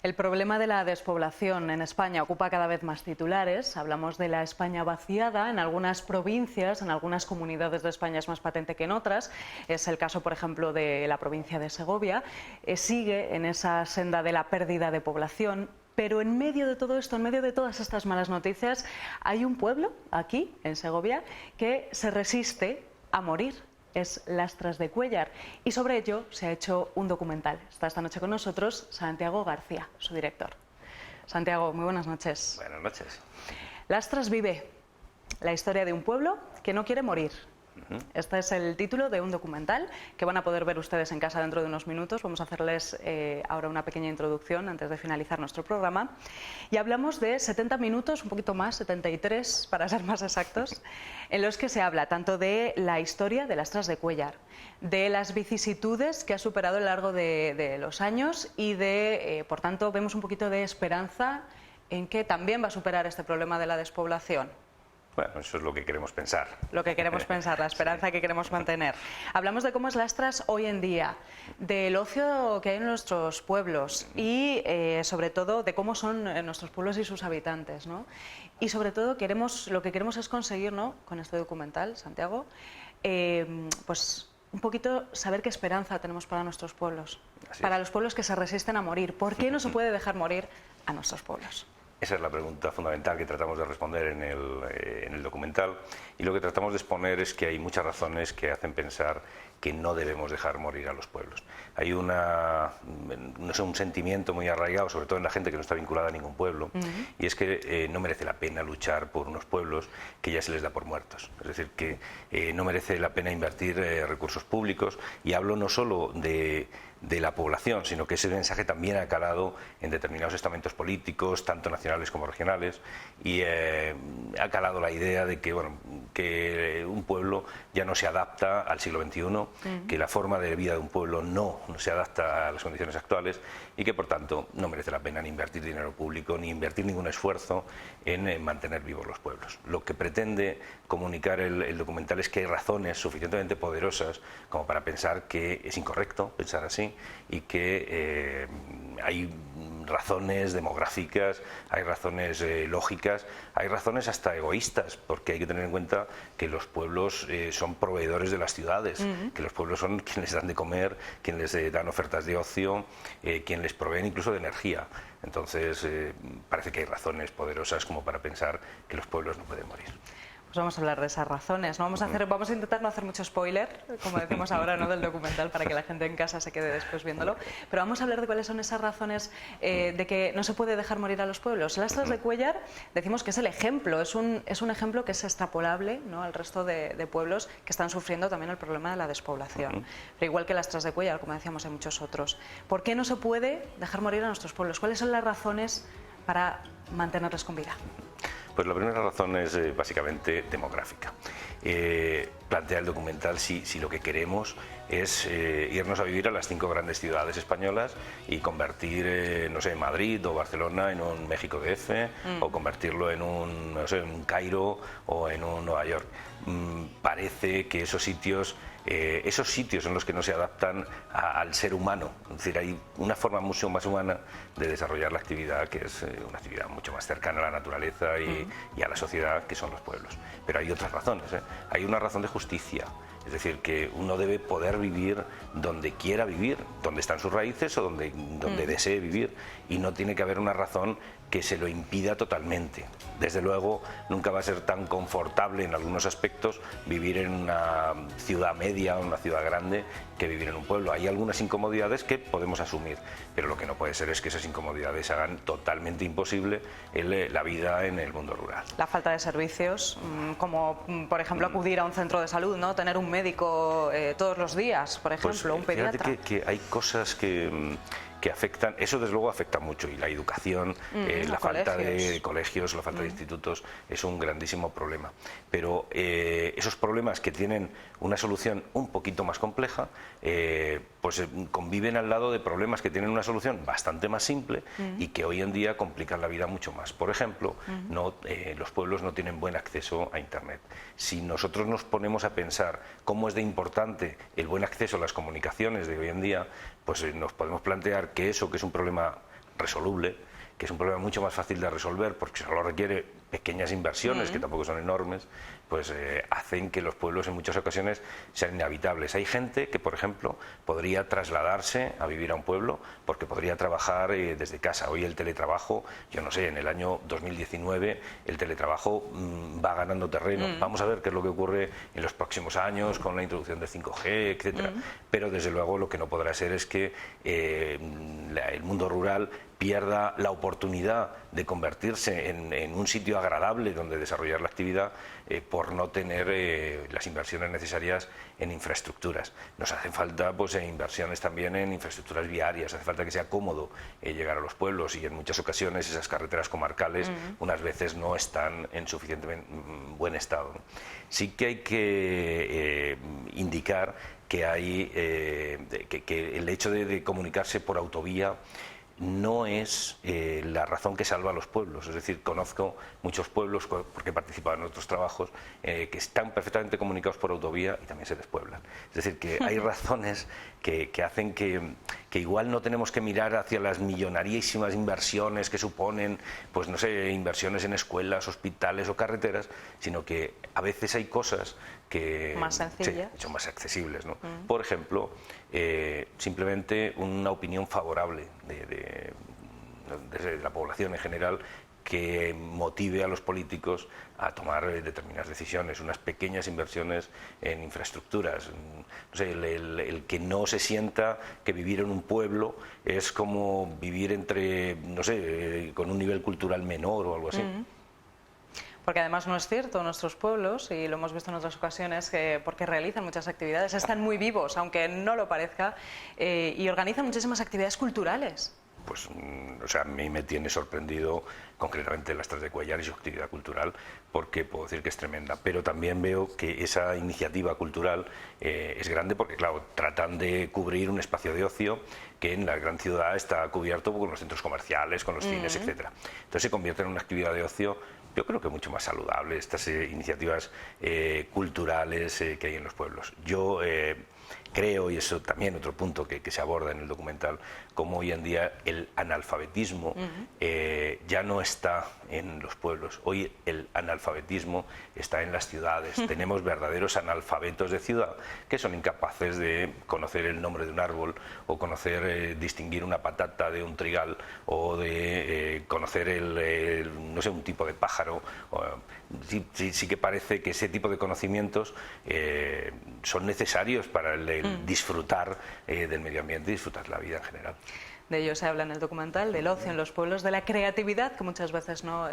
El problema de la despoblación en España ocupa cada vez más titulares. Hablamos de la España vaciada. En algunas provincias, en algunas comunidades de España es más patente que en otras. Es el caso, por ejemplo, de la provincia de Segovia. Sigue en esa senda de la pérdida de población. Pero en medio de todo esto, en medio de todas estas malas noticias, hay un pueblo aquí, en Segovia, que se resiste a morir. Es Lastras de Cuéllar, y sobre ello se ha hecho un documental. Está esta noche con nosotros Santiago García, su director. Santiago, muy buenas noches. Buenas noches. Lastras vive, la historia de un pueblo que no quiere morir. Este es el título de un documental que van a poder ver ustedes en casa dentro de unos minutos. Vamos a hacerles ahora una pequeña introducción antes de finalizar nuestro programa. Y hablamos de 70 minutos, un poquito más, 73 para ser más exactos, en los que se habla tanto de la historia de Lastras de Cuéllar, de las vicisitudes que ha superado a lo largo de los años y de, por tanto, vemos un poquito de esperanza en que también va a superar este problema de la despoblación. Bueno, eso es lo que queremos pensar. Lo que queremos pensar, la esperanza que queremos mantener. Hablamos de cómo es Lastras hoy en día, del ocio que hay en nuestros pueblos y sobre todo de cómo son nuestros pueblos y sus habitantes, ¿no? Y sobre todo lo que queremos es conseguir, ¿no?, con este documental, Santiago, pues un poquito saber qué esperanza tenemos para nuestros pueblos, para los pueblos que se resisten a morir. ¿Por qué no se puede dejar morir a nuestros pueblos? Esa es la pregunta fundamental que tratamos de responder en el documental, y lo que tratamos de exponer es que hay muchas razones que hacen pensar que no debemos dejar morir a los pueblos. Hay un sentimiento muy arraigado, sobre todo en la gente que no está vinculada a ningún pueblo, y es que no merece la pena luchar por unos pueblos que ya se les da por muertos. Es decir, que no merece la pena invertir recursos públicos, y hablo no solo de la población, sino que ese mensaje también ha calado en determinados estamentos políticos, tanto nacionales como regionales, y ha calado la idea de que, bueno, que un pueblo ya no se adapta al siglo XXI, que la forma de vida de un pueblo no se adapta a las condiciones actuales, y que por tanto no merece la pena ni invertir dinero público ni invertir ningún esfuerzo en mantener vivos los pueblos. Lo que pretende comunicar el documental es que hay razones suficientemente poderosas como para pensar que es incorrecto pensar así, y que hay razones demográficas, hay razones lógicas, hay razones hasta egoístas, porque hay que tener en cuenta que los pueblos son proveedores de las ciudades, que los pueblos son quienes les dan de comer, quienes les dan ofertas de ocio, quienes les proveen incluso de energía. Entonces parece que hay razones poderosas como para pensar que los pueblos no pueden morir. Pues vamos a hablar de esas razones, ¿no? Vamos a intentar no hacer mucho spoiler, como decimos ahora, ¿no?, del documental, para que la gente en casa se quede después viéndolo. Pero vamos a hablar de cuáles son esas razones de que no se puede dejar morir a los pueblos. Lastras de Cuéllar, decimos que es el ejemplo, es un ejemplo que es extrapolable, ¿no?, al resto de pueblos que están sufriendo también el problema de la despoblación. Pero igual que Lastras de Cuéllar, como decíamos, hay muchos otros. ¿Por qué no se puede dejar morir a nuestros pueblos? ¿Cuáles son las razones para mantenerlos con vida? Pues la primera razón es básicamente demográfica. Plantea el documental si lo que queremos es irnos a vivir a las 5 grandes ciudades españolas y convertir, no sé, Madrid o Barcelona en un México DF, o convertirlo en un, no sé, un Cairo o en un Nueva York. Parece que esos sitios en los que no se adaptan al ser humano. Es decir, hay una forma mucho más humana de desarrollar la actividad, que es una actividad mucho más cercana a la naturaleza y a la sociedad, que son los pueblos. Pero hay otras razones, ¿eh? Hay una razón de justicia. Es decir, que uno debe poder vivir donde quiera vivir, donde están sus raíces o donde desee vivir, y no tiene que haber una razón que se lo impida totalmente. Desde luego, nunca va a ser tan confortable en algunos aspectos vivir en una ciudad media o una ciudad grande que vivir en un pueblo. Hay algunas incomodidades que podemos asumir, pero lo que no puede ser es que esas incomodidades hagan totalmente imposible la vida en el mundo rural. La falta de servicios, como por ejemplo acudir a un centro de salud, ¿no?, tener un médico todos los días, por ejemplo, pues, un pediatra. Fíjate que hay cosas que que afectan, eso desde luego afecta mucho, y la educación, la falta de colegios, la falta de institutos es un grandísimo problema. Pero esos problemas que tienen una solución un poquito más compleja, pues conviven al lado de problemas que tienen una solución bastante más simple y que hoy en día complican la vida mucho más. Por ejemplo, los pueblos no tienen buen acceso a Internet. Si nosotros nos ponemos a pensar cómo es de importante el buen acceso a las comunicaciones de hoy en día, pues nos podemos plantear que eso, que es un problema resoluble, que es un problema mucho más fácil de resolver porque solo requiere pequeñas inversiones, que tampoco son enormes, pues hacen que los pueblos en muchas ocasiones sean inhabitables. Hay gente que, por ejemplo, podría trasladarse a vivir a un pueblo porque podría trabajar desde casa. Hoy el teletrabajo, yo no sé, en el año 2019 el teletrabajo va ganando terreno. Vamos a ver qué es lo que ocurre en los próximos años con la introducción de 5G, etcétera. Pero desde luego lo que no podrá ser es que el mundo rural pierda la oportunidad de convertirse en un sitio agradable donde desarrollar la actividad por no tener las inversiones necesarias en infraestructuras. Nos hacen falta pues inversiones también en infraestructuras viarias, hace falta que sea cómodo llegar a los pueblos, y en muchas ocasiones esas carreteras comarcales unas veces no están en suficientemente buen estado, ¿no? Sí que hay que indicar que hay que el hecho de comunicarse por autovía no es la razón que salva a los pueblos. Es decir, conozco muchos pueblos, porque he participado en otros trabajos, que están perfectamente comunicados por autovía y también se despueblan. Es decir, que hay razones que hacen que igual no tenemos que mirar hacia las millonarísimas inversiones que suponen, pues no sé, inversiones en escuelas, hospitales o carreteras, sino que a veces hay cosas que más sencillas, sí, son más accesibles, ¿no? Por ejemplo, simplemente una opinión favorable de la población en general que motive a los políticos a tomar determinadas decisiones, unas pequeñas inversiones en infraestructuras. No sé, el que no se sienta que vivir en un pueblo es como vivir entre, no sé, con un nivel cultural menor o algo así. Porque además no es cierto, nuestros pueblos, y lo hemos visto en otras ocasiones, que porque realizan muchas actividades, están muy vivos, aunque no lo parezca, y organizan muchísimas actividades culturales. Pues, o sea, a mí me tiene sorprendido concretamente las Tres de Cuéllar y su actividad cultural, porque puedo decir que es tremenda, pero también veo que esa iniciativa cultural es grande porque, claro, tratan de cubrir un espacio de ocio que en la gran ciudad está cubierto con los centros comerciales, con los cines, etcétera. Entonces se convierte en una actividad de ocio, yo creo que mucho más saludable, estas iniciativas culturales que hay en los pueblos. Yo creo, y eso también otro punto que se aborda en el documental, como hoy en día el analfabetismo ya no está en los pueblos. Hoy el analfabetismo está en las ciudades. Tenemos verdaderos analfabetos de ciudad que son incapaces de conocer el nombre de un árbol, o conocer, distinguir una patata de un trigal, o de conocer no sé, un tipo de pájaro. Sí que parece que ese tipo de conocimientos son necesarios para el disfrutar del medio ambiente y disfrutar de la vida en general. De ello se habla en el documental, del ocio en los pueblos, de la creatividad que muchas veces no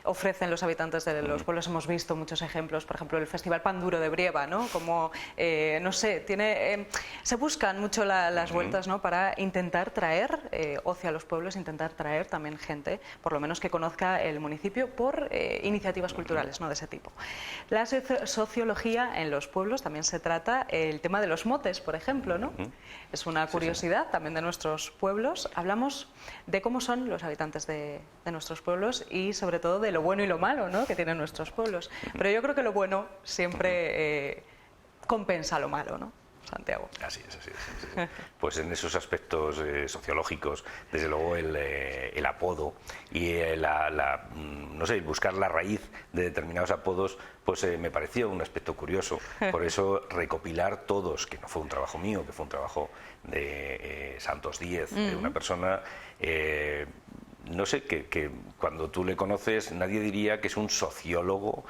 ofrecen los habitantes de los pueblos. Hemos visto muchos ejemplos, por ejemplo el Festival Pan Duro de Brieva, ¿no? Como, no sé, se buscan mucho las vueltas, ¿no? Para intentar traer ocio a los pueblos, intentar traer también gente, por lo menos que conozca el municipio, por iniciativas culturales, ¿no? De ese tipo. La sociología en los pueblos también se trata el tema de los motes, por ejemplo, ¿no? Es una curiosidad también de nuestros pueblos. Hablamos de cómo son los habitantes de nuestros pueblos y sobre todo de lo bueno y lo malo, ¿no? Que tienen nuestros pueblos. Pero yo creo que lo bueno siempre compensa lo malo, ¿no, Santiago? Así es, así es. Sí, sí. Pues en esos aspectos sociológicos, desde luego el apodo y no sé, buscar la raíz de determinados apodos, pues me pareció un aspecto curioso. Por eso recopilar todos, que no fue un trabajo mío, que fue un trabajo de Santos Díez, de una persona, no sé, que cuando tú le conoces nadie diría que es un sociólogo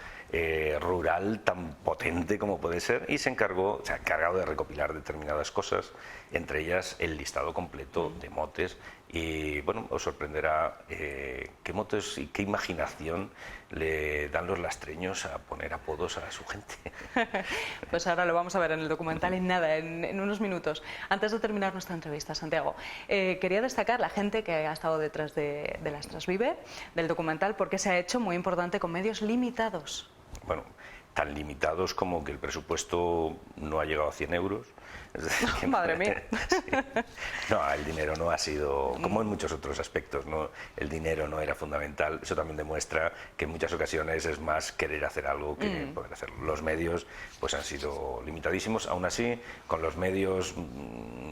rural tan potente como puede ser, y se ha encargado de recopilar determinadas cosas, entre ellas el listado completo de motes y bueno, os sorprenderá qué motos y qué imaginación le dan los lastreños a poner apodos a su gente. Pues ahora lo vamos a ver en el documental en nada, en unos minutos. Antes de terminar nuestra entrevista, Santiago, quería destacar la gente que ha estado detrás de Lastras Vive, del documental, porque se ha hecho muy importante con medios limitados. Bueno, tan limitados como que el presupuesto no ha llegado a 100 euros. Es decir, que Madre mía. Sí. No, el dinero no ha sido, como en muchos otros aspectos, ¿no? El dinero no era fundamental. Eso también demuestra que en muchas ocasiones es más querer hacer algo que poder hacerlo. Los medios pues han sido limitadísimos. Aún así, con los medios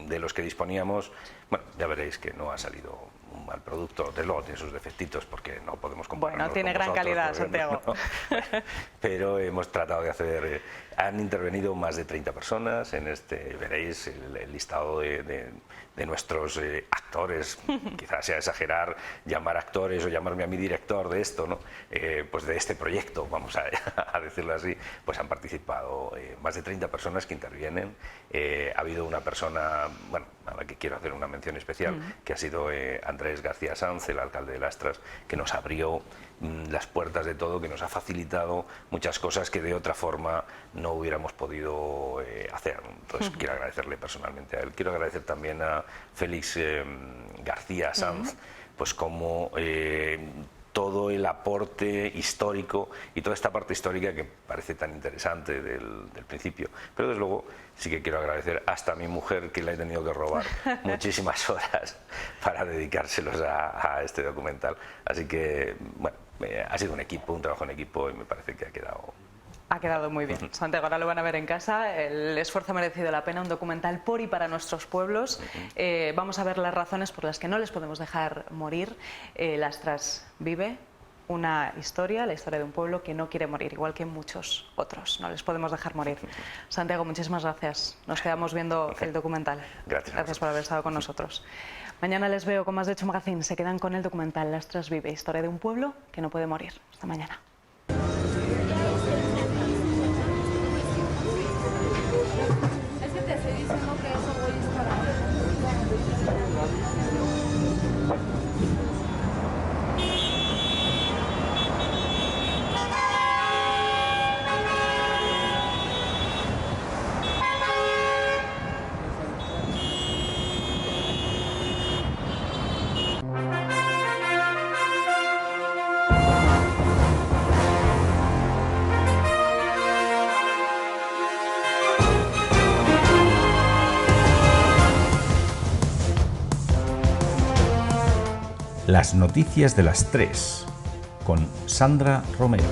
de los que disponíamos, bueno, ya veréis que no ha salido un mal producto. Desde luego tiene sus defectitos porque no podemos compararnos. Bueno, tiene con gran vosotros, calidad, Santiago. No. Pero hemos tratado de hacer... Han intervenido más de 30 personas en este, veréis el listado de nuestros actores, quizás sea exagerar llamar actores o llamarme a mí director de esto, ¿no? Pues de este proyecto, vamos a decirlo así, pues han participado más de 30 personas que intervienen. Ha habido una persona, bueno, a la que quiero hacer una mención especial, que ha sido Andrés García Sanz, el alcalde de Lastras, que nos abrió las puertas de todo, que nos ha facilitado muchas cosas que de otra forma no hubiéramos podido hacer. Entonces quiero agradecerle personalmente a él. Quiero agradecer también a Félix García Sanz, pues como todo el aporte histórico y toda esta parte histórica que parece tan interesante del principio. Pero desde luego sí que quiero agradecer hasta a mi mujer, que le he tenido que robar muchísimas horas para dedicárselos a este documental. Así que, bueno, ha sido un equipo, un trabajo en equipo, y me parece que ha quedado... Ha quedado muy bien. Santiago, ahora lo van a ver en casa. El esfuerzo ha merecido la pena, un documental por y para nuestros pueblos. Vamos a ver las razones por las que no les podemos dejar morir. Lastras Vive, una historia, la historia de un pueblo que no quiere morir, igual que muchos otros. No les podemos dejar morir. Santiago, muchísimas gracias. Nos quedamos viendo el documental. Gracias por haber estado con nosotros. Mañana les veo con más de Hecho Magazine. Se quedan con el documental Lastras Vive, historia de un pueblo que no puede morir. Hasta mañana. Las noticias de las 3 con Sandra Romero.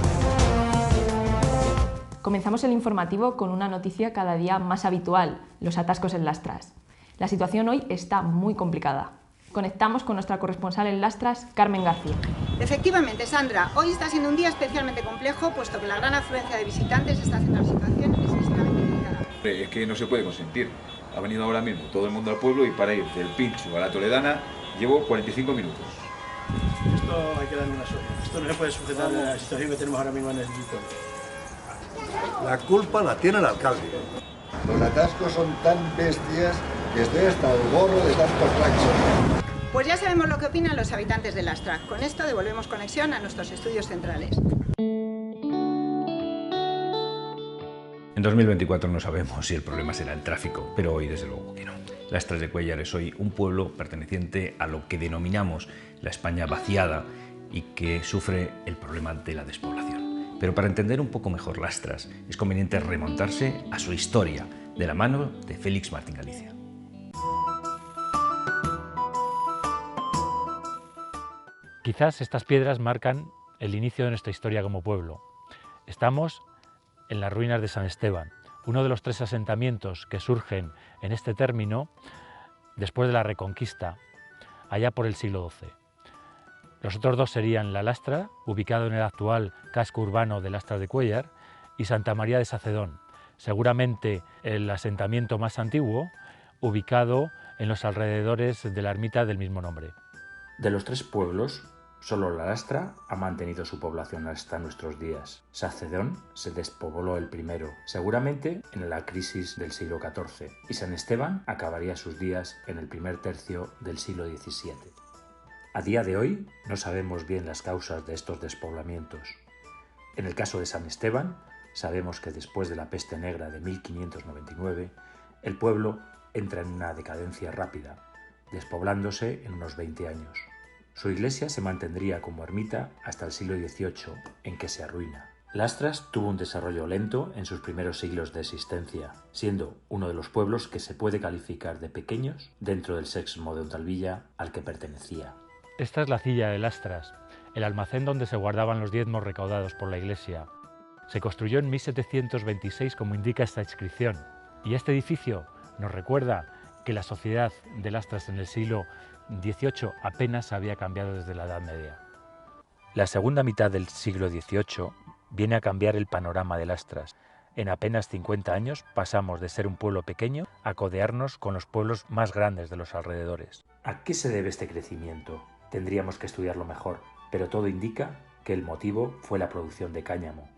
Comenzamos el informativo con una noticia cada día más habitual, los atascos en Lastras. La situación hoy está muy complicada. Conectamos con nuestra corresponsal en Lastras, Carmen García. Efectivamente, Sandra, hoy está siendo un día especialmente complejo, puesto que la gran afluencia de visitantes está haciendo la situación excesivamente delicada. Es que no se puede consentir. Ha venido ahora mismo todo el mundo al pueblo y para ir del Pincho a la Toledana llevo 45 minutos. Esto hay que darle una solución. Esto no se puede sujetar a la situación que tenemos ahora mismo en el pueblo. La culpa la tiene el alcalde. Los atascos son tan bestias que estoy hasta el gorro de tantos claxons. Pues ya sabemos lo que opinan los habitantes de Lastras. Con esto devolvemos conexión a nuestros estudios centrales. En 2024 no sabemos si el problema será el tráfico, pero hoy desde luego que no. Lastras de Cuéllar es hoy un pueblo perteneciente a lo que denominamos la España vaciada y que sufre el problema de la despoblación. Pero para entender un poco mejor Lastras es conveniente remontarse a su historia de la mano de Félix Martín Galicia. Quizás estas piedras marcan el inicio de nuestra historia como pueblo. Estamos en las ruinas de San Esteban, uno de los 3 asentamientos que surgen en este término después de la Reconquista, allá por el siglo XII. Los otros 2 serían La Lastra, ubicado en el actual casco urbano de Lastras de Cuéllar, y Santa María de Sacedón, seguramente el asentamiento más antiguo, ubicado en los alrededores de la ermita del mismo nombre. De los 3 pueblos, solo La Lastra ha mantenido su población hasta nuestros días. Sacedón se despobló el primero, seguramente en la crisis del siglo XIV, y San Esteban acabaría sus días en el primer tercio del siglo XVII. A día de hoy no sabemos bien las causas de estos despoblamientos. En el caso de San Esteban, sabemos que después de la peste negra de 1599, el pueblo entra en una decadencia rápida, despoblándose en unos 20 años. Su iglesia se mantendría como ermita hasta el siglo XVIII, en que se arruina. Lastras tuvo un desarrollo lento en sus primeros siglos de existencia, siendo uno de los pueblos que se puede calificar de pequeños dentro del sexmo de Ontalvilla al que pertenecía. Esta es la Cilla de Lastras, el almacén donde se guardaban los diezmos recaudados por la iglesia. Se construyó en 1726, como indica esta inscripción, y este edificio nos recuerda que la sociedad de Lastras en el siglo XVIII apenas había cambiado desde la Edad Media. La segunda mitad del siglo XVIII viene a cambiar el panorama de Lastras. En apenas 50 años pasamos de ser un pueblo pequeño a codearnos con los pueblos más grandes de los alrededores. ¿A qué se debe este crecimiento? Tendríamos que estudiarlo mejor, pero todo indica que el motivo fue la producción de cáñamo.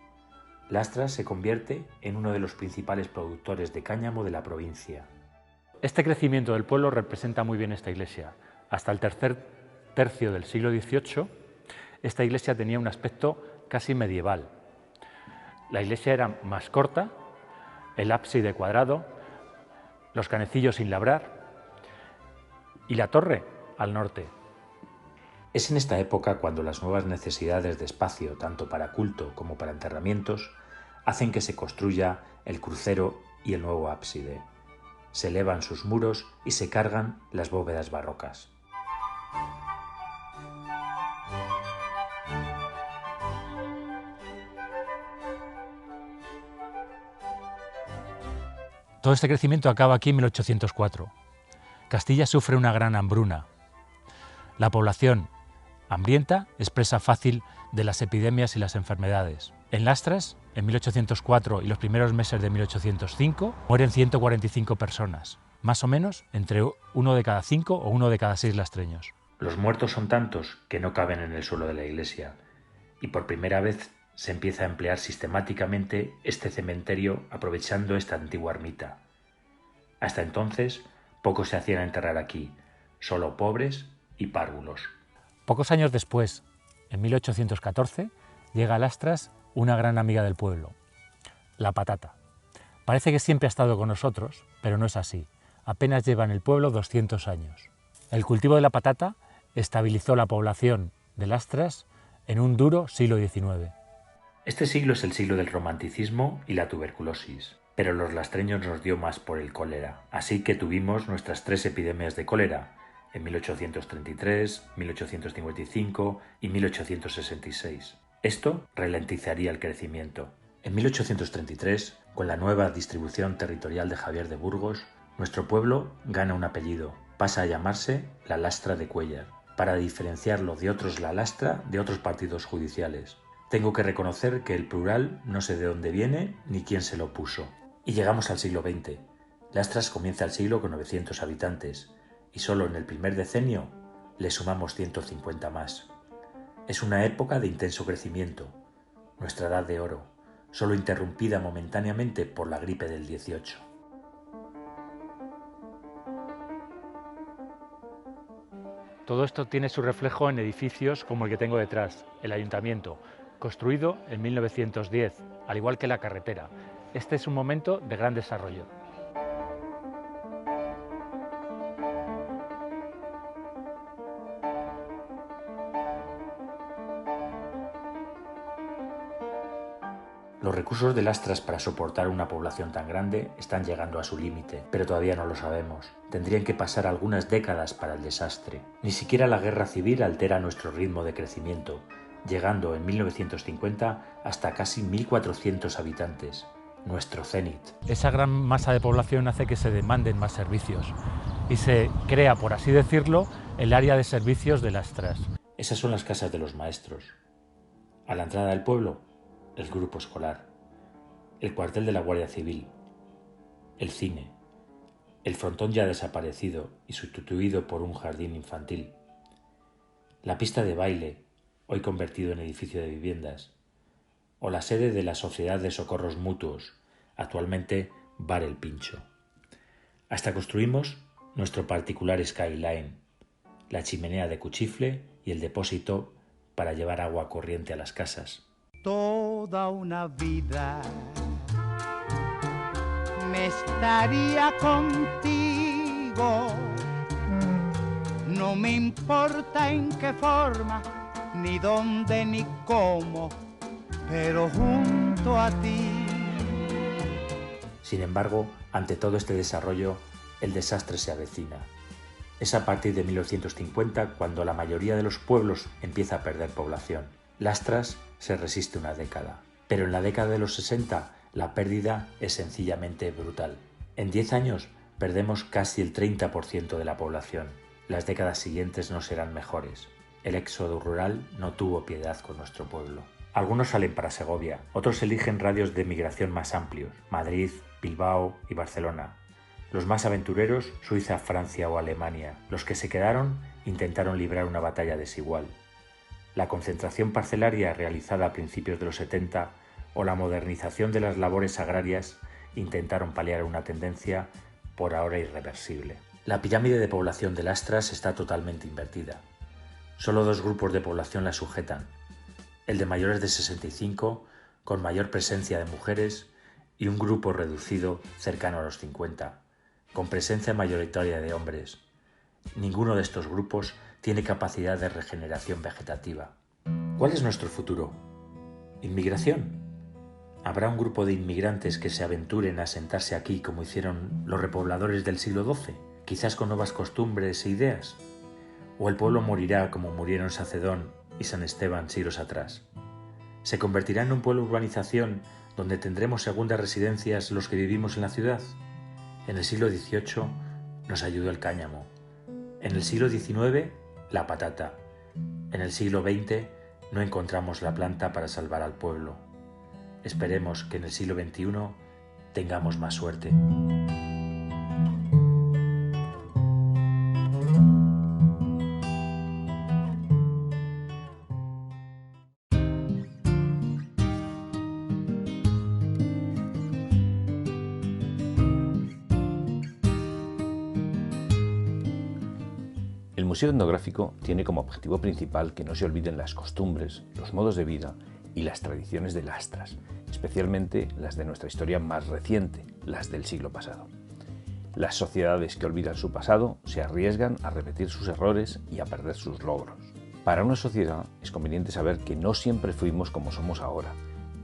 Lastras se convierte en uno de los principales productores de cáñamo de la provincia. Este crecimiento del pueblo representa muy bien esta iglesia. Hasta el tercer tercio del siglo XVIII, esta iglesia tenía un aspecto casi medieval. La iglesia era más corta, el ábside cuadrado, los canecillos sin labrar y la torre al norte. Es en esta época cuando las nuevas necesidades de espacio, tanto para culto como para enterramientos, hacen que se construya el crucero y el nuevo ábside. Se elevan sus muros y se cargan las bóvedas barrocas. Todo este crecimiento acaba aquí en 1804. Castilla sufre una gran hambruna. La población hambrienta es presa fácil de las epidemias y las enfermedades. En Lastras, en 1804 y los primeros meses de 1805, mueren 145 personas, más o menos entre 1 de cada 5 o 1 de cada 6 lastreños. Los muertos son tantos que no caben en el suelo de la iglesia, y por primera vez se empieza a emplear sistemáticamente este cementerio aprovechando esta antigua ermita. Hasta entonces, pocos se hacían enterrar aquí, solo pobres y párvulos. Pocos años después, en 1814, llega a Lastras una gran amiga del pueblo, la patata. Parece que siempre ha estado con nosotros, pero no es así. Apenas lleva en el pueblo 200 años. El cultivo de la patata estabilizó la población de Lastras en un duro siglo XIX. Este siglo es el siglo del romanticismo y la tuberculosis, pero los lastreños nos dio más por el cólera, así que tuvimos nuestras 3 epidemias de cólera, en 1833, 1855 y 1866. Esto ralentizaría el crecimiento. En 1833, con la nueva distribución territorial de Javier de Burgos, nuestro pueblo gana un apellido, pasa a llamarse la Lastra de Cuéllar, para diferenciarlo de otros la Lastra de otros partidos judiciales. Tengo que reconocer que el plural no sé de dónde viene ni quién se lo puso. Y llegamos al siglo XX. Lastras comienza el siglo con 900 habitantes y solo en el primer decenio le sumamos 150 más. Es una época de intenso crecimiento, nuestra edad de oro, solo interrumpida momentáneamente por la gripe del 18. Todo esto tiene su reflejo en edificios como el que tengo detrás, el ayuntamiento, construido en 1910, al igual que la carretera. Este es un momento de gran desarrollo. Los recursos de Lastras para soportar una población tan grande están llegando a su límite, pero todavía no lo sabemos. Tendrían que pasar algunas décadas para el desastre. Ni siquiera la guerra civil altera nuestro ritmo de crecimiento, llegando en 1950 hasta casi 1.400 habitantes, nuestro cenit. Esa gran masa de población hace que se demanden más servicios y se crea, por así decirlo, el área de servicios de Lastras. Esas son las casas de los maestros. A la entrada del pueblo, el grupo escolar, el cuartel de la Guardia Civil, el cine, el frontón ya desaparecido y sustituido por un jardín infantil, la pista de baile, hoy convertido en edificio de viviendas, o la sede de la Sociedad de Socorros Mutuos, actualmente Bar El Pincho. Hasta construimos nuestro particular skyline, la chimenea de cuchifle y el depósito para llevar agua corriente a las casas. Toda una vida me estaría contigo, no me importa en qué forma, ni dónde ni cómo, pero junto a ti. Sin embargo, ante todo este desarrollo, el desastre se avecina. Es a partir de 1950 cuando la mayoría de los pueblos empieza a perder población. Lastras se resiste una década, pero en la década de los 60 la pérdida es sencillamente brutal. En 10 años perdemos casi el 30% de la población. Las décadas siguientes no serán mejores. El éxodo rural no tuvo piedad con nuestro pueblo. Algunos salen para Segovia, otros eligen radios de migración más amplios, Madrid, Bilbao y Barcelona. Los más aventureros, Suiza, Francia o Alemania. Los que se quedaron intentaron librar una batalla desigual. La concentración parcelaria realizada a principios de los 70 o la modernización de las labores agrarias intentaron paliar una tendencia por ahora irreversible. La pirámide de población de Lastras está totalmente invertida. Solo 2 grupos de población la sujetan: el de mayores de 65, con mayor presencia de mujeres, y un grupo reducido cercano a los 50, con presencia mayoritaria de hombres. Ninguno de estos grupos tiene capacidad de regeneración vegetativa. ¿Cuál es nuestro futuro? ¿Inmigración? ¿Habrá un grupo de inmigrantes que se aventuren a asentarse aquí como hicieron los repobladores del siglo XII, quizás con nuevas costumbres e ideas? ¿O el pueblo morirá como murieron Sacedón y San Esteban siglos atrás? ¿Se convertirá en un pueblo de urbanización donde tendremos segundas residencias los que vivimos en la ciudad? En el siglo XVIII nos ayudó el cáñamo. En el siglo XIX, la patata. En el siglo XX no encontramos la planta para salvar al pueblo. Esperemos que en el siglo XXI tengamos más suerte. El Museo Etnográfico tiene como objetivo principal que no se olviden las costumbres, los modos de vida y las tradiciones de Lastras, especialmente las de nuestra historia más reciente, las del siglo pasado. Las sociedades que olvidan su pasado se arriesgan a repetir sus errores y a perder sus logros. Para una sociedad es conveniente saber que no siempre fuimos como somos ahora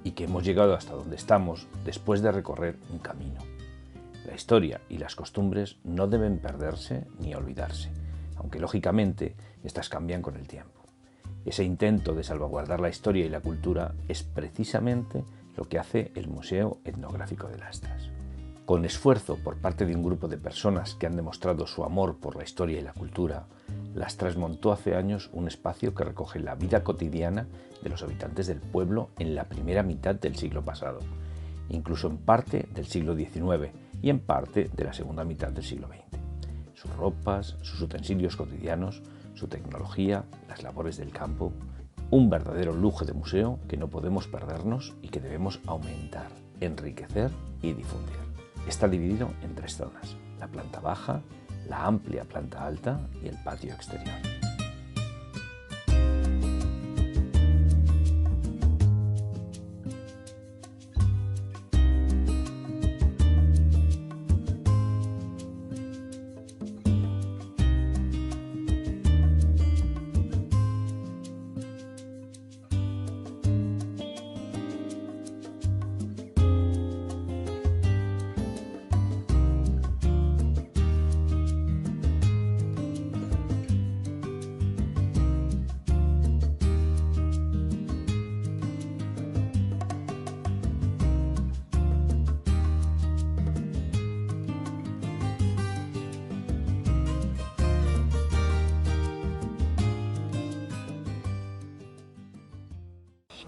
y que hemos llegado hasta donde estamos después de recorrer un camino. La historia y las costumbres no deben perderse ni olvidarse, aunque lógicamente estas cambian con el tiempo. Ese intento de salvaguardar la historia y la cultura es precisamente lo que hace el Museo Etnográfico de Lastras. Con esfuerzo por parte de un grupo de personas que han demostrado su amor por la historia y la cultura, Lastras montó hace años un espacio que recoge la vida cotidiana de los habitantes del pueblo en la primera mitad del siglo pasado, incluso en parte del siglo XIX y en parte de la segunda mitad del siglo XX. Sus ropas, sus utensilios cotidianos, su tecnología, las labores del campo. Un verdadero lujo de museo que no podemos perdernos y que debemos aumentar, enriquecer y difundir. Está dividido en 3 zonas: la planta baja, la amplia planta alta y el patio exterior.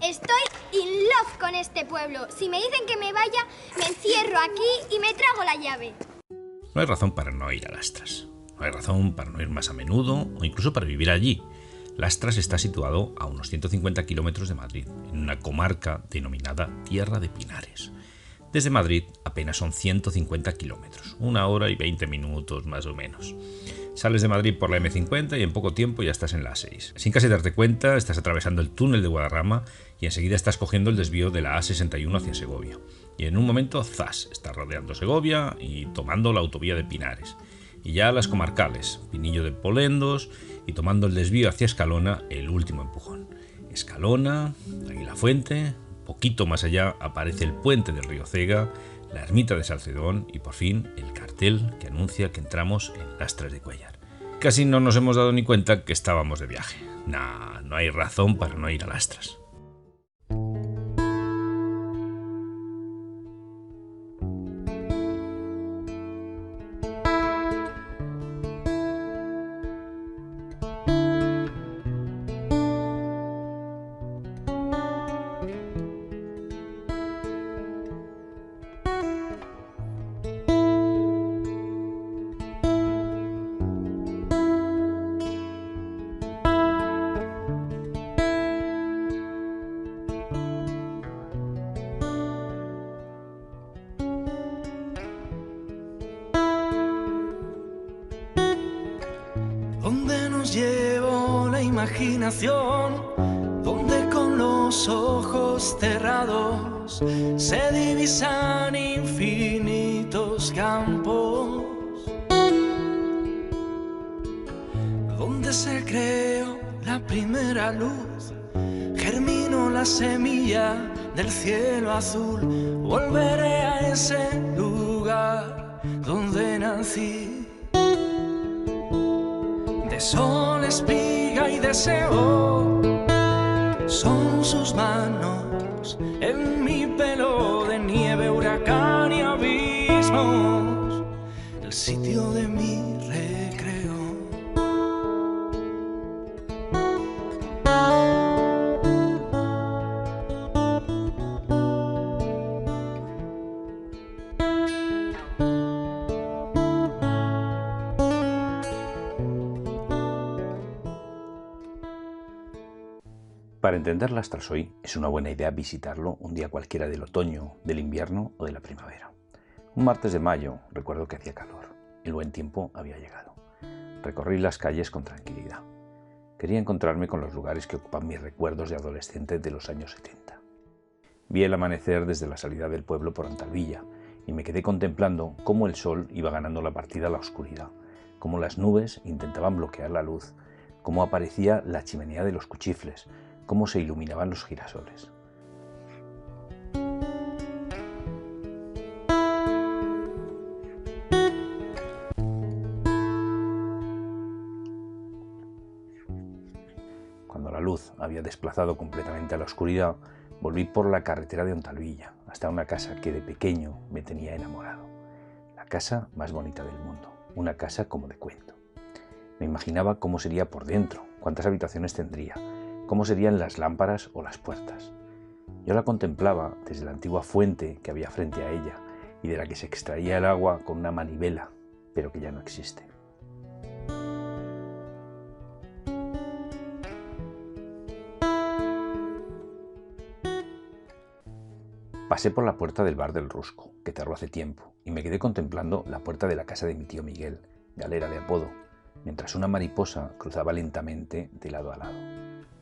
Estoy in love con este pueblo. Si me dicen que me vaya, me encierro aquí y me trago la llave. No hay razón para no ir a Lastras. No hay razón para no ir más a menudo o incluso para vivir allí. Lastras está situado a unos 150 kilómetros de Madrid, en una comarca denominada Tierra de Pinares. Desde Madrid apenas son 150 kilómetros, 1 hora y 20 minutos más o menos. Sales de Madrid por la M50 y en poco tiempo ya estás en la A6. Sin casi darte cuenta, estás atravesando el túnel de Guadarrama y enseguida estás cogiendo el desvío de la A61 hacia Segovia. Y en un momento, ¡zas!, estás rodeando Segovia y tomando la autovía de Pinares. Y ya las comarcales, Pinillo de Polendos, y tomando el desvío hacia Escalona, el último empujón. Escalona, Aguilafuente, poquito más allá aparece el puente del río Cega, la ermita de Salcedón y por fin el cartel que anuncia que entramos en Lastras de Cuéllar. Casi no nos hemos dado ni cuenta que estábamos de viaje. No hay razón para no ir a Lastras. Donde nos llevó la imaginación, donde con los ojos cerrados se divisan infinitos campos, donde se creó la primera luz, germinó la semilla del cielo azul. Volveré a ese lugar donde nací. De sol, espiga y deseo son sus manos en mi pelo de nieve, huracán y abismos, el sitio de mi recreo. Para entender Lastras hoy, es una buena idea visitarlo un día cualquiera del otoño, del invierno o de la primavera. Un martes de mayo recuerdo que hacía calor. El buen tiempo había llegado. Recorrí las calles con tranquilidad. Quería encontrarme con los lugares que ocupan mis recuerdos de adolescente de los años 70. Vi el amanecer desde la salida del pueblo por Ontalvilla y me quedé contemplando cómo el sol iba ganando la partida a la oscuridad, cómo las nubes intentaban bloquear la luz, cómo aparecía la chimenea de los Cuchifles, cómo se iluminaban los girasoles. Cuando la luz había desplazado completamente a la oscuridad, volví por la carretera de Ontalvilla, hasta una casa que de pequeño me tenía enamorado. La casa más bonita del mundo, una casa como de cuento. Me imaginaba cómo sería por dentro, cuántas habitaciones tendría, cómo serían las lámparas o las puertas. Yo la contemplaba desde la antigua fuente que había frente a ella y de la que se extraía el agua con una manivela, pero que ya no existe. Pasé por la puerta del bar del Rusco, que cerró hace tiempo, y me quedé contemplando la puerta de la casa de mi tío Miguel, Galera de apodo, mientras una mariposa cruzaba lentamente de lado a lado.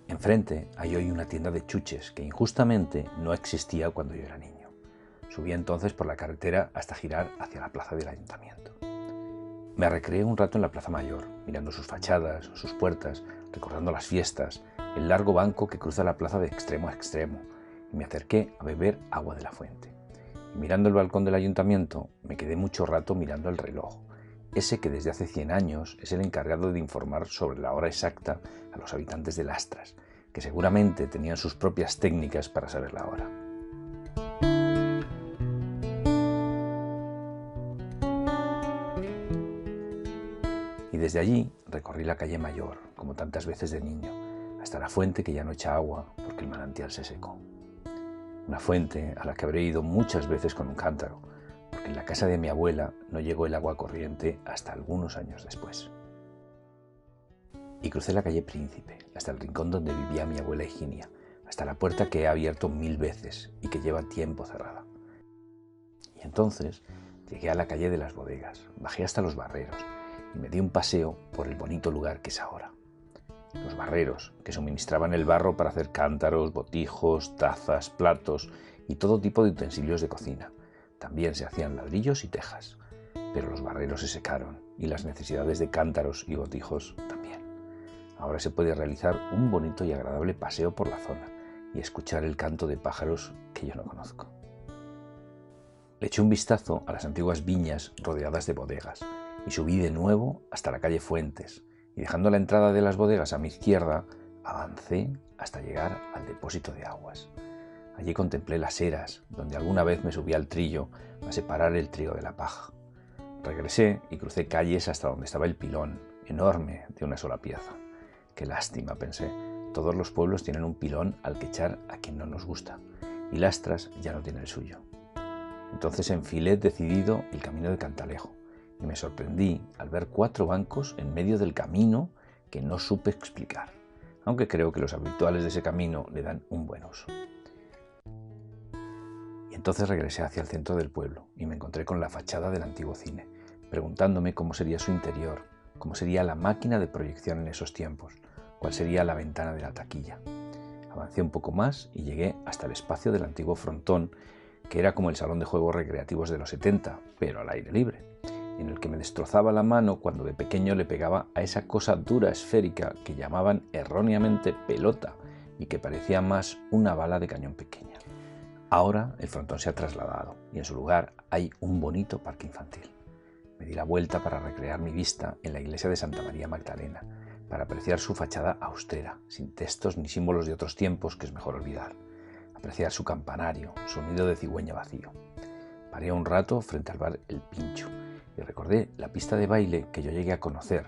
Enfrente hay hoy una tienda de chuches que injustamente no existía cuando yo era niño. Subí entonces por la carretera hasta girar hacia la plaza del ayuntamiento. Me recreé un rato en la plaza mayor, mirando sus fachadas, sus puertas, recordando las fiestas, el largo banco que cruza la plaza de extremo a extremo, y me acerqué a beber agua de la fuente. Y mirando el balcón del ayuntamiento, me quedé mucho rato mirando el reloj, ese que desde hace 100 años es el encargado de informar sobre la hora exacta a los habitantes de Lastras, que seguramente tenían sus propias técnicas para saber la hora. Y desde allí recorrí la calle Mayor, como tantas veces de niño, hasta la fuente que ya no echa agua porque el manantial se secó. Una fuente a la que habré ido muchas veces con un cántaro, porque en la casa de mi abuela no llegó el agua corriente hasta algunos años después. Y crucé la calle Príncipe, hasta el rincón donde vivía mi abuela Higinia, hasta la puerta que he abierto 1000 veces y que lleva tiempo cerrada. Y entonces llegué a la calle de las Bodegas, bajé hasta los Barreros, y me di un paseo por el bonito lugar que es ahora. Los barreros, que suministraban el barro para hacer cántaros, botijos, tazas, platos y todo tipo de utensilios de cocina. También se hacían ladrillos y tejas, pero los barreros se secaron y las necesidades de cántaros y botijos también. Ahora se puede realizar un bonito y agradable paseo por la zona y escuchar el canto de pájaros que yo no conozco. Le eché un vistazo a las antiguas viñas rodeadas de bodegas y subí de nuevo hasta la calle Fuentes y dejando la entrada de las bodegas a mi izquierda, avancé hasta llegar al depósito de aguas. Allí contemplé las eras, donde alguna vez me subí al trillo a separar el trigo de la paja. Regresé y crucé calles hasta donde estaba el pilón, enorme, de una sola pieza. Qué lástima, pensé. Todos los pueblos tienen un pilón al que echar a quien no nos gusta, y Lastras ya no tiene el suyo. Entonces enfilé decidido el camino de Cantalejo, y me sorprendí al ver 4 bancos en medio del camino que no supe explicar, aunque creo que los habituales de ese camino le dan un buen uso. Y entonces regresé hacia el centro del pueblo y me encontré con la fachada del antiguo cine, preguntándome cómo sería su interior, cómo sería la máquina de proyección en esos tiempos, cuál sería la ventana de la taquilla. Avancé un poco más y llegué hasta el espacio del antiguo frontón, que era como el salón de juegos recreativos de los 70, pero al aire libre, en el que me destrozaba la mano cuando de pequeño le pegaba a esa cosa dura esférica que llamaban erróneamente pelota y que parecía más una bala de cañón pequeña. Ahora el frontón se ha trasladado y en su lugar hay un bonito parque infantil. Me di la vuelta para recrear mi vista en la iglesia de Santa María Magdalena, para apreciar su fachada austera, sin textos ni símbolos de otros tiempos que es mejor olvidar. Apreciar su campanario, su nido de cigüeña vacío. Paré un rato frente al bar El Pincho y recordé la pista de baile que yo llegué a conocer,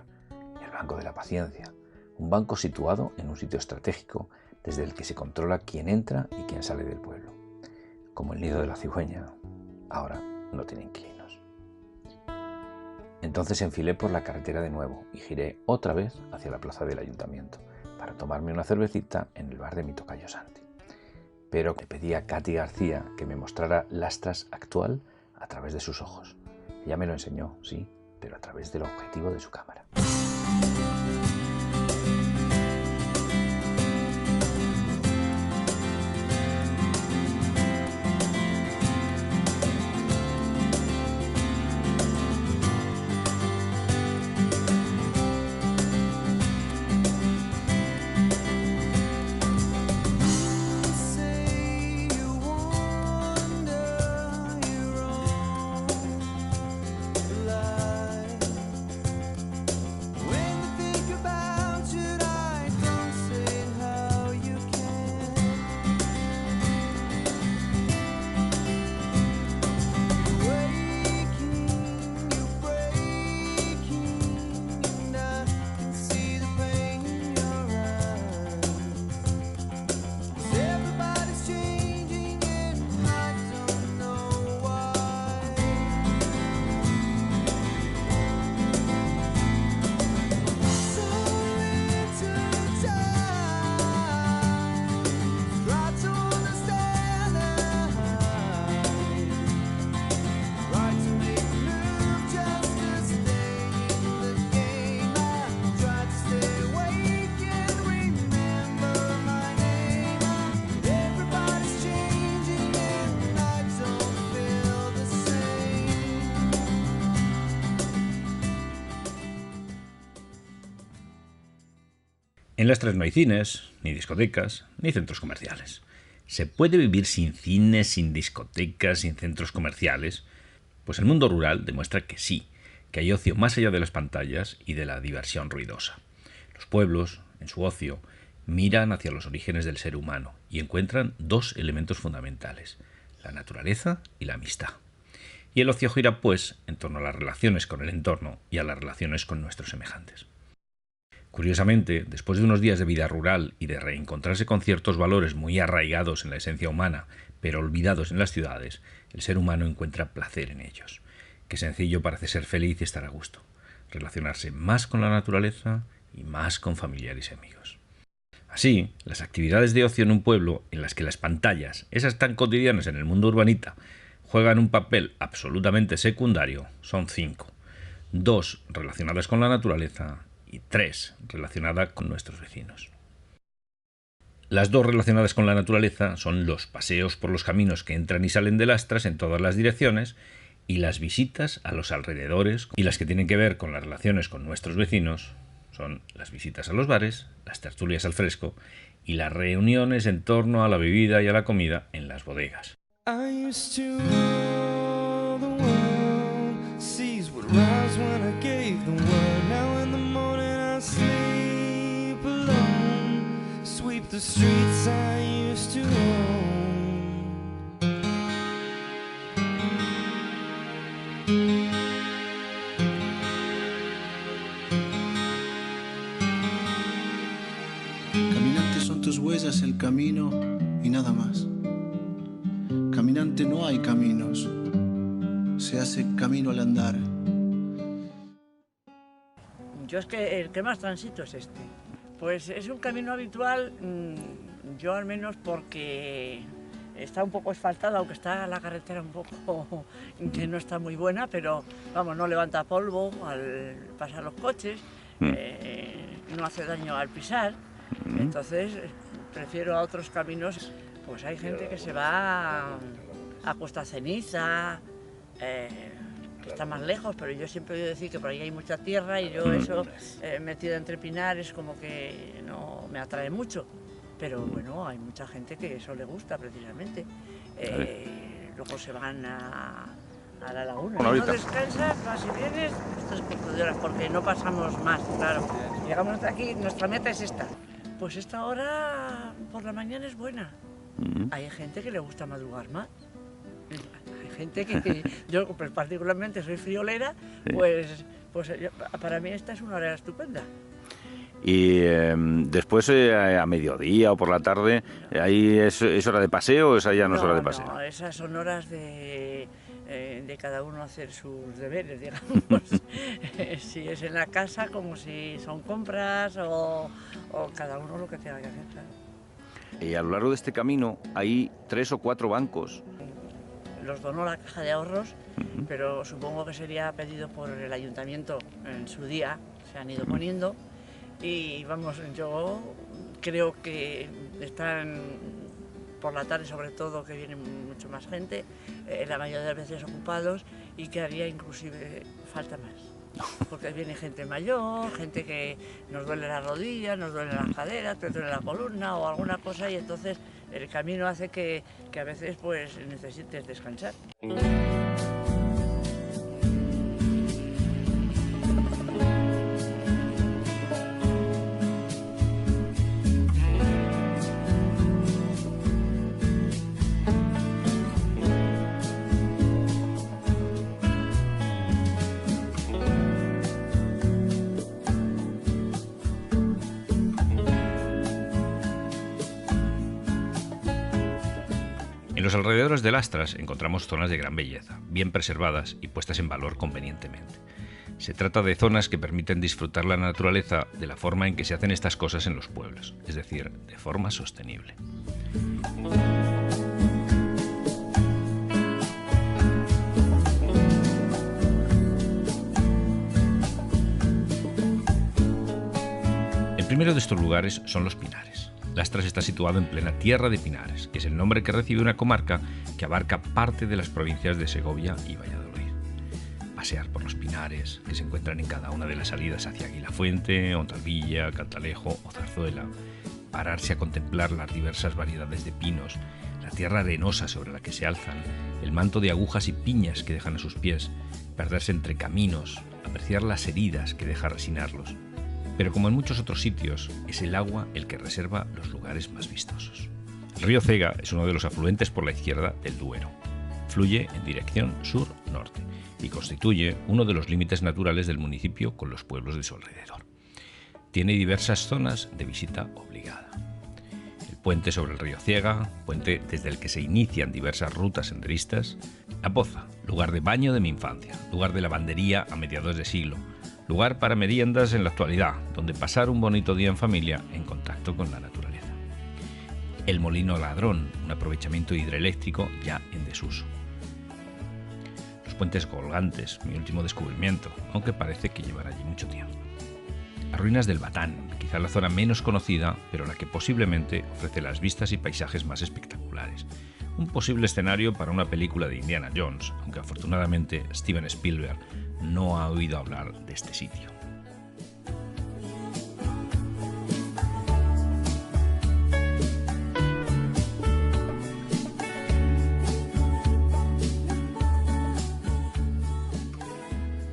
el Banco de la Paciencia, un banco situado en un sitio estratégico desde el que se controla quién entra y quién sale del pueblo. Como el nido de la cigüeña, ahora no tiene inquilinos. Entonces enfilé por la carretera de nuevo y giré otra vez hacia la plaza del ayuntamiento para tomarme una cervecita en el bar de mi tocayo Santi. Pero le pedí a Katy García que me mostrara Lastras actual a través de sus ojos. Ella me lo enseñó, sí, pero a través del objetivo de su cámara. En Lastras no hay cines, ni discotecas, ni centros comerciales. ¿Se puede vivir sin cines, sin discotecas, sin centros comerciales? Pues el mundo rural demuestra que sí, que hay ocio más allá de las pantallas y de la diversión ruidosa. Los pueblos, en su ocio, miran hacia los orígenes del ser humano y encuentran 2 elementos fundamentales, la naturaleza y la amistad. Y el ocio gira, pues, en torno a las relaciones con el entorno y a las relaciones con nuestros semejantes. Curiosamente, después de unos días de vida rural y de reencontrarse con ciertos valores muy arraigados en la esencia humana, pero olvidados en las ciudades, el ser humano encuentra placer en ellos. Qué sencillo parece ser feliz y estar a gusto, relacionarse más con la naturaleza y más con familiares y amigos. Así, las actividades de ocio en un pueblo, en las que las pantallas, esas tan cotidianas en el mundo urbanita, juegan un papel absolutamente secundario, son 5. 2 relacionadas con la naturaleza y 3 relacionadas con nuestros vecinos. Las 2 relacionadas con la naturaleza son los paseos por los caminos que entran y salen de Lastras en todas las direcciones y las visitas a los alrededores, y las que tienen que ver con las relaciones con nuestros vecinos son las visitas a los bares, las tertulias al fresco y las reuniones en torno a la bebida y a la comida en las bodegas. I used to rule the world, seas would rise when I gave the word. Now in the morning I sleep alone, sweep the streets I used to own. Caminante son tus huellas el camino y nada más. Caminante no hay caminos, se hace camino al andar. Yo es que el que más transito es este. Pues es un camino habitual, yo al menos porque está un poco asfaltado, aunque está la carretera un poco que no está muy buena, pero vamos, no levanta polvo al pasar los coches, no hace daño al pisar, entonces prefiero a otros caminos. Pues hay gente que se va a Costa Ceniza, que está más lejos, pero yo siempre he oído decir que por ahí hay mucha tierra y yo eso, metido entre pinares, como que no me atrae mucho. Pero bueno, hay mucha gente que eso le gusta precisamente. Luego se van a la laguna. Bueno, no descansas, vas y vienes, 3 horas, porque no pasamos más, claro. Llegamos hasta aquí, nuestra meta es esta. Pues esta hora por la mañana es buena. Hay gente que le gusta madrugar más. Hay gente que yo pues, particularmente soy friolera, pues para mí esta es una hora estupenda. Y después a mediodía o por la tarde, ¿ahí es hora de paseo o esa ya no es hora de paseo? No, esas son horas de cada uno hacer sus deberes, digamos. Si es en la casa, como si son compras o cada uno lo que tenga que hacer, claro. Y a lo largo de este camino hay 3 o 4 bancos. Los donó la Caja de Ahorros, pero supongo que sería pedido por el ayuntamiento en su día, se han ido poniendo. Y vamos, yo creo que están por la tarde, sobre todo, que viene mucho más gente, la mayoría de las veces ocupados, y que haría inclusive falta más. Porque viene gente mayor, gente que nos duele la rodilla, nos duele las caderas, te duele la columna o alguna cosa, y entonces el camino hace que a veces pues necesites descansar. En los alrededores de Lastras encontramos zonas de gran belleza, bien preservadas y puestas en valor convenientemente. Se trata de zonas que permiten disfrutar la naturaleza de la forma en que se hacen estas cosas en los pueblos, es decir, de forma sostenible. El primero de estos lugares son los Pinares. Lastras está situado en plena tierra de Pinares, que es el nombre que recibe una comarca que abarca parte de las provincias de Segovia y Valladolid. Pasear por los Pinares, que se encuentran en cada una de las salidas hacia Aguilafuente, Hontalvilla, Cantalejo o Zarzuela, pararse a contemplar las diversas variedades de pinos, la tierra arenosa sobre la que se alzan, el manto de agujas y piñas que dejan a sus pies, perderse entre caminos, apreciar las heridas que deja resinarlos. Pero como en muchos otros sitios, es el agua el que reserva los lugares más vistosos. El río Cega es uno de los afluentes por la izquierda del Duero. Fluye en dirección sur-norte y constituye uno de los límites naturales del municipio con los pueblos de su alrededor. Tiene diversas zonas de visita obligada. El puente sobre el río Cega, puente desde el que se inician diversas rutas senderistas. La Poza, lugar de baño de mi infancia, lugar de lavandería a mediados de siglo, lugar para meriendas en la actualidad, donde pasar un bonito día en familia en contacto con la naturaleza. El Molino Ladrón, un aprovechamiento hidroeléctrico ya en desuso. Los puentes colgantes, mi último descubrimiento, aunque parece que llevará allí mucho tiempo. Las ruinas del Batán, quizá la zona menos conocida, pero la que posiblemente ofrece las vistas y paisajes más espectaculares. Un posible escenario para una película de Indiana Jones, aunque afortunadamente Steven Spielberg no ha oído hablar de este sitio.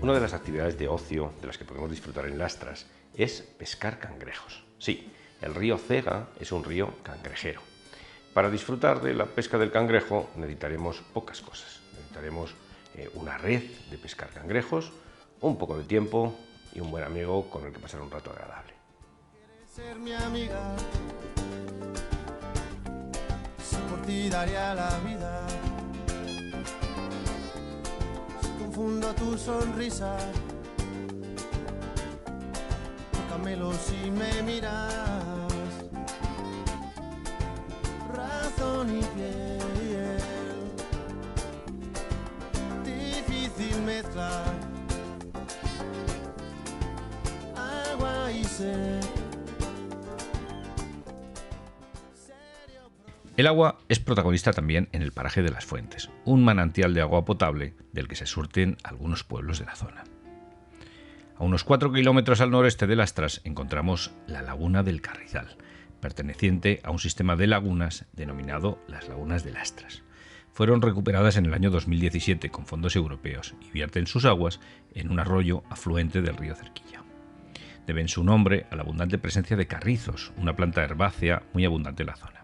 Una de las actividades de ocio de las que podemos disfrutar en Lastras es pescar cangrejos. Sí, el río Cega es un río cangrejero. Para disfrutar de la pesca del cangrejo necesitaremos pocas cosas. Necesitaremos una red de pescar cangrejos, un poco de tiempo y un buen amigo con el que pasar un rato agradable. Ser mi amiga, si por ti daría la vida. Confundo tu sonrisa, tócamelo si me miras, razón y piel, difícil mezcla, agua y sed. El agua es protagonista también en el paraje de las Fuentes, un manantial de agua potable del que se surten algunos pueblos de la zona. A unos 4 kilómetros al noreste de Lastras encontramos la Laguna del Carrizal, perteneciente a un sistema de lagunas denominado las Lagunas de Lastras. Fueron recuperadas en el año 2017 con fondos europeos y vierten sus aguas en un arroyo afluente del río Cerquilla. Deben su nombre a la abundante presencia de carrizos, una planta herbácea muy abundante en la zona.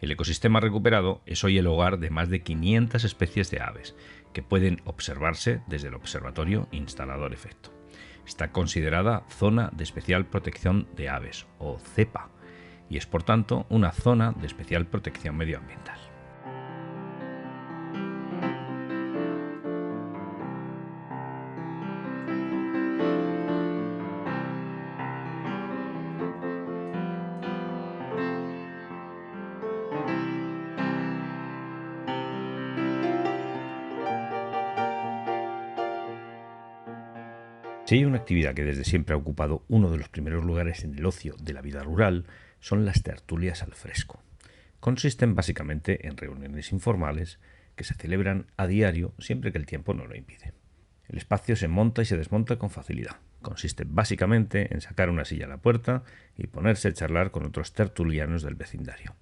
El ecosistema recuperado es hoy el hogar de más de 500 especies de aves, que pueden observarse desde el Observatorio Instalador Efecto. Está considerada Zona de Especial Protección de Aves, o ZEPA, y es por tanto una zona de especial protección medioambiental. Si hay una actividad que desde siempre ha ocupado uno de los primeros lugares en el ocio de la vida rural, son las tertulias al fresco. Consisten básicamente en reuniones informales que se celebran a diario siempre que el tiempo no lo impide. El espacio se monta y se desmonta con facilidad. Consiste básicamente en sacar una silla a la puerta y ponerse a charlar con otros tertulianos del vecindario.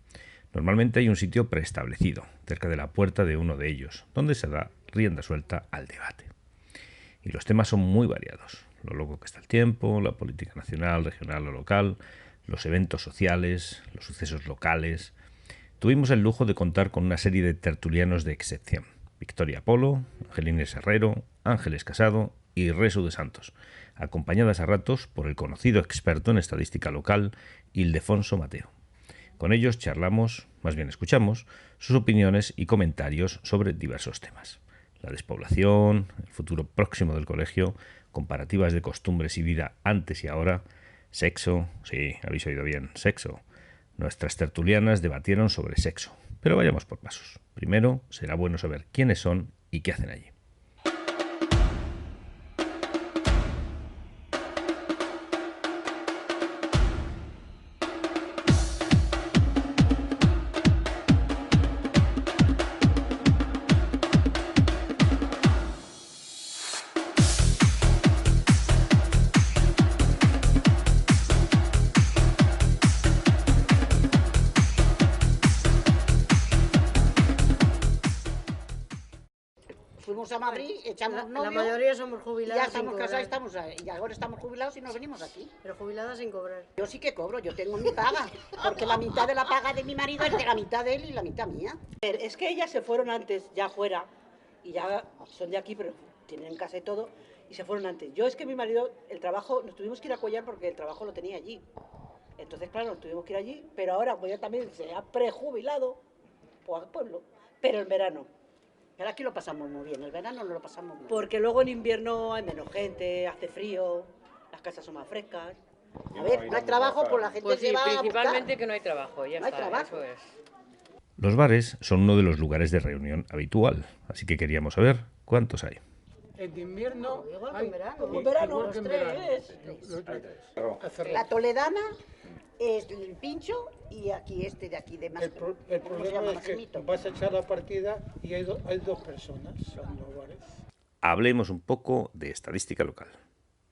Normalmente hay un sitio preestablecido, cerca de la puerta de uno de ellos, donde se da rienda suelta al debate. Y los temas son muy variados. Lo loco que está el tiempo, la política nacional, regional o local, los eventos sociales, los sucesos locales. Tuvimos el lujo de contar con una serie de tertulianos de excepción. Victoria Polo, Angelines Herrero, Ángeles Casado y Resu de Santos, acompañadas a ratos por el conocido experto en estadística local, Ildefonso Mateo. Con ellos charlamos, más bien escuchamos, sus opiniones y comentarios sobre diversos temas. La despoblación, el futuro próximo del colegio, comparativas de costumbres y vida antes y ahora, sexo, sí, habéis oído bien, sexo. Nuestras tertulianas debatieron sobre sexo, pero vayamos por pasos. Primero, será bueno saber quiénes son y qué hacen allí. A Madrid, echamos novio, la mayoría somos jubiladas. Ya estamos casados, y ahora estamos jubilados y nos venimos aquí. Pero jubiladas sin cobrar. Yo sí que cobro, yo tengo mi paga, porque la mitad de la paga de mi marido es de la mitad de él y la mitad mía. Es que ellas se fueron antes, ya fuera, y ya son de aquí, pero tienen casa y todo, y se fueron antes. Yo es que mi marido, el trabajo, nos tuvimos que ir a Cuellar porque el trabajo lo tenía allí. Entonces, claro, nos tuvimos que ir allí, pero ahora pues ya también se ha prejubilado, pues al pueblo, pero en verano. Pero aquí lo pasamos muy bien, el verano no lo pasamos muy bien. Porque luego en invierno hay menos gente, hace frío, las casas son más frescas. A ver, no hay trabajo, pues la gente pues se va a buscar. Principalmente que no hay trabajo, ya no está, hay trabajo. eso es. Los bares son uno de los lugares de reunión habitual, así que queríamos saber cuántos hay. En invierno hay Como en verano, los tres. La toledana es el pincho y aquí este de aquí de más. El problema es que vas a echar la partida y hay dos personas en los bares. Hablemos un poco de estadística local.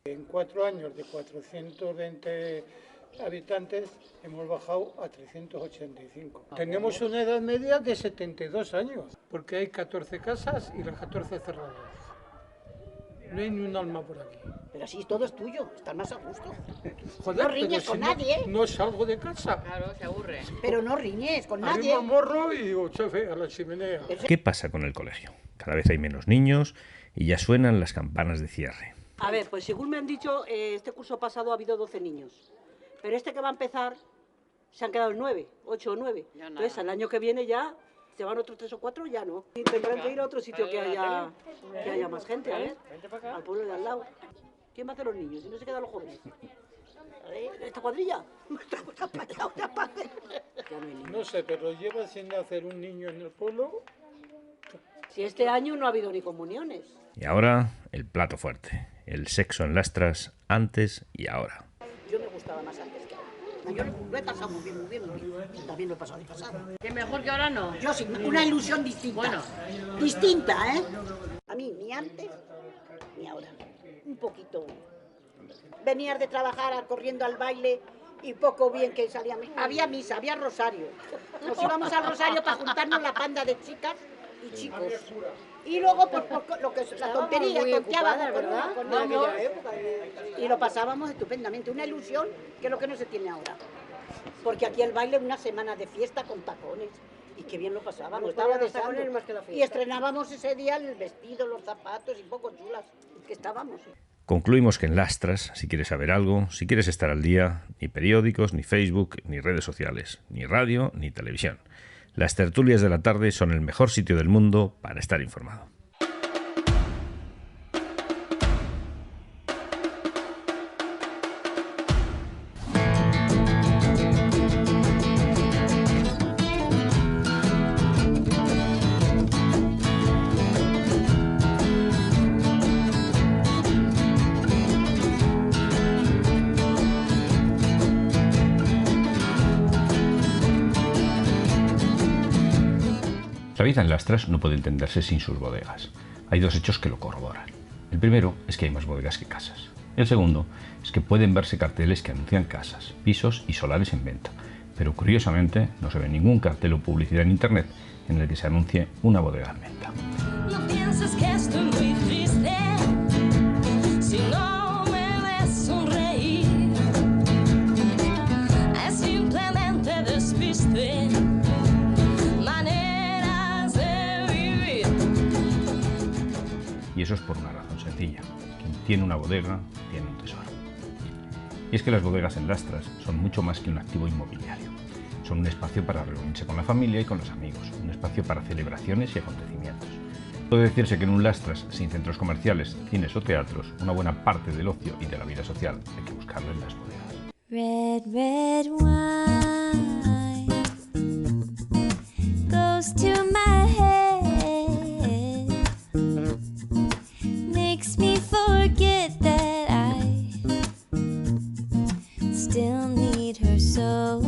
En 4 años de 420 habitantes hemos bajado a 385. Tenemos una edad media de 72 años, porque hay 14 casas y las 14 cerradas. No hay ni un alma por aquí. Pero así todo es tuyo, estás más a gusto. Joder, no riñes pero con si nadie. No salgo de casa. Claro, se aburre. Pero no riñes con nadie. Arriba morro y digo, chefe, a la chimenea. ¿Qué pasa con el colegio? Cada vez hay menos niños y ya suenan las campanas de cierre. A ver, pues según me han dicho, este curso pasado ha habido 12 niños. Pero este que va a empezar, se han quedado 9, 8 o 9. Entonces, al año que viene ya, se van otros 3 o 4, ya no. Y tendrán que ir a otro sitio que haya más gente, a ver, al pueblo de al lado. ¿Quién va a hacer los niños? Si no se quedan los jóvenes. ¿Esta cuadrilla? No sé, pero lleva sin nacer un niño en el pueblo. Si este año no ha habido ni comuniones. Y ahora, el plato fuerte. El sexo en Lastras antes y ahora. Yo me gustaba más antes que ahora. Yo lo he pasado muy bien, muy bien, muy bien. También lo he pasado de pasada. ¿Que mejor que ahora no? Yo sí, una ilusión distinta. Bueno. Distinta, ¿eh? A mí, ni antes ni ahora. Un poquito. Venías de trabajar corriendo al baile y poco bien que salía. Había misa, había rosario. Nos íbamos al rosario para juntarnos la panda de chicas y chicos. Y luego, pues, lo que la tontería, conteábamos, ¿verdad? Y lo pasábamos estupendamente. Una ilusión que es lo que no se tiene ahora. Porque aquí el baile, una semana de fiesta con tacones. Y qué bien lo pasábamos, estaba deseando. Y estrenábamos ese día el vestido, los zapatos y poco chulas. Que estábamos. Concluimos que en Lastras, si quieres saber algo, si quieres estar al día, ni periódicos, ni Facebook, ni redes sociales, ni radio, ni televisión. Las tertulias de la tarde son el mejor sitio del mundo para estar informado. La vida en Lastras no puede entenderse sin sus bodegas. Hay dos hechos que lo corroboran. El primero es que hay más bodegas que casas. El segundo es que pueden verse carteles que anuncian casas, pisos y solares en venta. Pero curiosamente no se ve ningún cartel o publicidad en internet en el que se anuncie una bodega en venta. No pienses que estoy muy triste, si no me ves sonreír, es simplemente despiste. Y eso es por una razón sencilla. Quien tiene una bodega, tiene un tesoro. Y es que las bodegas en Lastras son mucho más que un activo inmobiliario. Son un espacio para reunirse con la familia y con los amigos, un espacio para celebraciones y acontecimientos. Puede decirse que en un Lastras sin centros comerciales, cines o teatros, una buena parte del ocio y de la vida social hay que buscarlo en las bodegas. Red, red wine goes to my head, makes me forget that I still need her so.